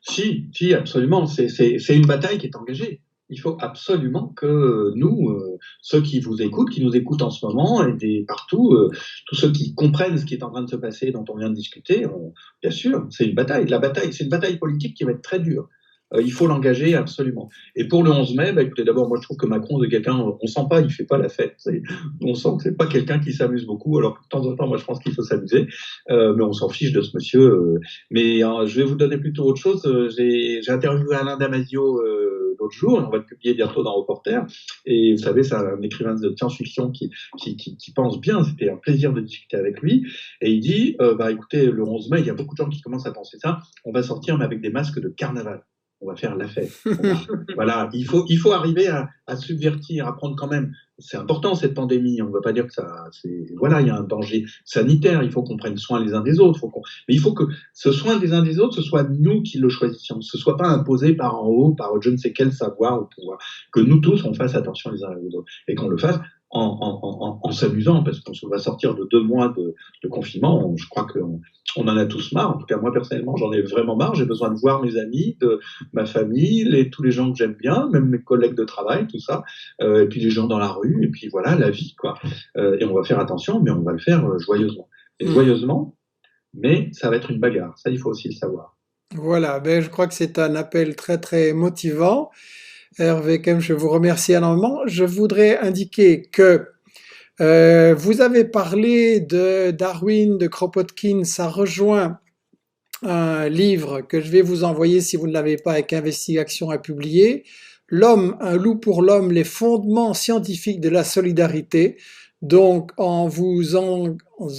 S2: Si, absolument. C'est une bataille qui est engagée. Il faut absolument que nous, ceux qui nous écoutent en ce moment, et partout, tous ceux qui comprennent ce qui est en train de se passer, dont on vient de discuter, bien sûr, c'est une bataille. C'est une bataille politique qui va être très dure. Il faut l'engager absolument. Et pour le 11 mai, écoutez, d'abord, moi je trouve que Macron, c'est quelqu'un, on sent pas, il fait pas la fête. On sent que c'est pas quelqu'un qui s'amuse beaucoup, alors que de temps en temps, moi je pense qu'il faut s'amuser. Mais on s'en fiche de ce monsieur. Mais je vais vous donner plutôt autre chose. J'ai interviewé Alain Damasio l'autre jour, et on va le publier bientôt dans Reporter. Et vous savez, c'est un écrivain de science-fiction qui pense bien. C'était un plaisir de discuter avec lui. Et il dit, écoutez, le 11 mai, il y a beaucoup de gens qui commencent à penser ça. On va sortir, mais avec des masques de carnaval. On va faire la fête. Voilà, il faut arriver à subvertir, à prendre quand même. C'est important cette pandémie. On ne va pas dire que voilà, il y a un danger sanitaire. Il faut qu'on prenne soin les uns des autres. Mais il faut que ce soin des uns des autres, ce soit nous qui le choisissions. Ce soit pas imposé par en haut, par je ne sais quel savoir ou pouvoir. Que nous tous on fasse attention les uns aux autres et qu'on le fasse en s'amusant, parce qu'on va sortir de 2 mois de confinement. Je crois qu'on en a tous marre. En tout cas, moi, personnellement, j'en ai vraiment marre. J'ai besoin de voir mes amis, de ma famille, tous les gens que j'aime bien, même mes collègues de travail, tout ça, et puis les gens dans la rue, et puis voilà, la vie, quoi. Et on va faire attention, mais on va le faire joyeusement. Et joyeusement, mais ça va être une bagarre. Ça, il faut aussi le savoir.
S1: Voilà, je crois que c'est un appel très très motivant. Hervé Kempf, je vous remercie énormément. Je voudrais indiquer que Vous avez parlé de Darwin, de Kropotkin, ça rejoint un livre que je vais vous envoyer si vous ne l'avez pas avec Investigation à publier. L'homme, un loup pour l'homme, les fondements scientifiques de la solidarité. Donc, en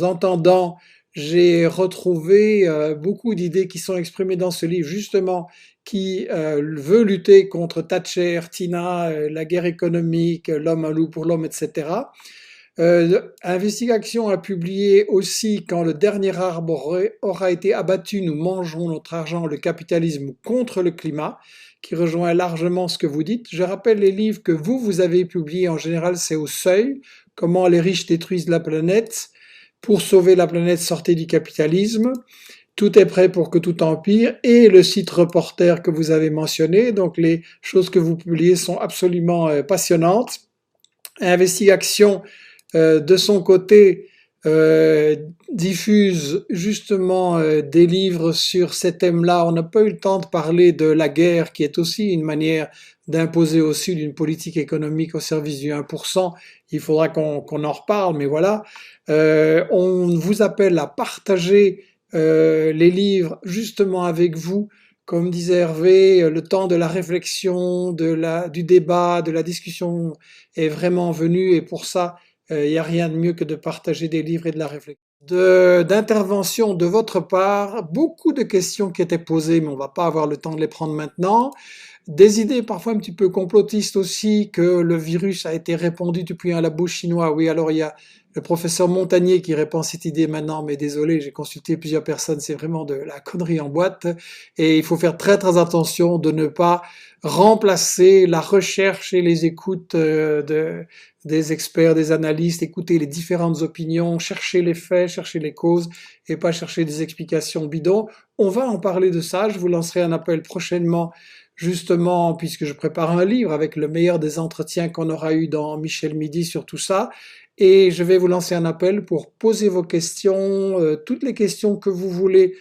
S1: entendant, j'ai retrouvé beaucoup d'idées qui sont exprimées dans ce livre, justement, qui veut lutter contre Thatcher, Tina, la guerre économique, l'homme, un loup pour l'homme, etc. Investigation a publié aussi quand le dernier arbre aura été abattu, nous mangerons notre argent, le capitalisme contre le climat, qui rejoint largement ce que vous dites. Je rappelle les livres que vous avez publiés, en général c'est au seuil, comment les riches détruisent la planète, pour sauver la planète sortez du capitalisme, tout est prêt pour que tout empire, et le site reporter que vous avez mentionné, donc les choses que vous publiez sont absolument passionnantes. Investigation de son côté, diffuse justement des livres sur ces thèmes-là. On n'a pas eu le temps de parler de la guerre, qui est aussi une manière d'imposer au Sud une politique économique au service du 1%. Il faudra qu'on en reparle, mais voilà. On vous appelle à partager les livres justement avec vous. Comme disait Hervé, le temps de la réflexion, du débat, de la discussion est vraiment venu, et pour ça, il n'y a rien de mieux que de partager des livres et de la réflexion. D'intervention de votre part, beaucoup de questions qui étaient posées, mais on va pas avoir le temps de les prendre maintenant. Des idées parfois un petit peu complotistes aussi, que le virus a été répandu depuis un labo chinois. Oui, alors il y a le professeur Montagnier qui répand cette idée maintenant, mais désolé, j'ai consulté plusieurs personnes, c'est vraiment de la connerie en boîte. Et il faut faire très très attention de ne pas remplacer la recherche et les écoutes des experts, des analystes, écouter les différentes opinions, chercher les faits, chercher les causes et pas chercher des explications bidons. On va en parler de ça, je vous lancerai un appel prochainement, justement, puisque je prépare un livre avec le meilleur des entretiens qu'on aura eu dans Michel Midi sur tout ça. Et je vais vous lancer un appel pour poser vos questions, toutes les questions que vous voulez,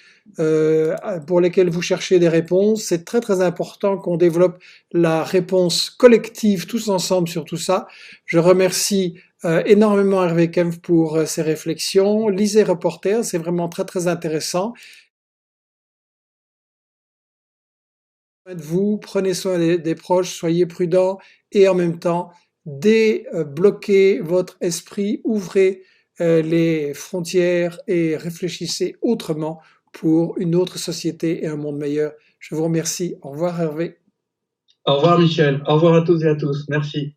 S1: pour lesquelles vous cherchez des réponses. C'est très très important qu'on développe la réponse collective tous ensemble sur tout ça. Je remercie énormément Hervé Kempf pour ses réflexions. Lisez Reporter, c'est vraiment très très intéressant. De vous, prenez soin des proches, soyez prudents, et en même temps, débloquez votre esprit, ouvrez les frontières et réfléchissez autrement pour une autre société et un monde meilleur. Je vous remercie. Au revoir Hervé.
S2: Au revoir Michel, au revoir à toutes et à tous, merci.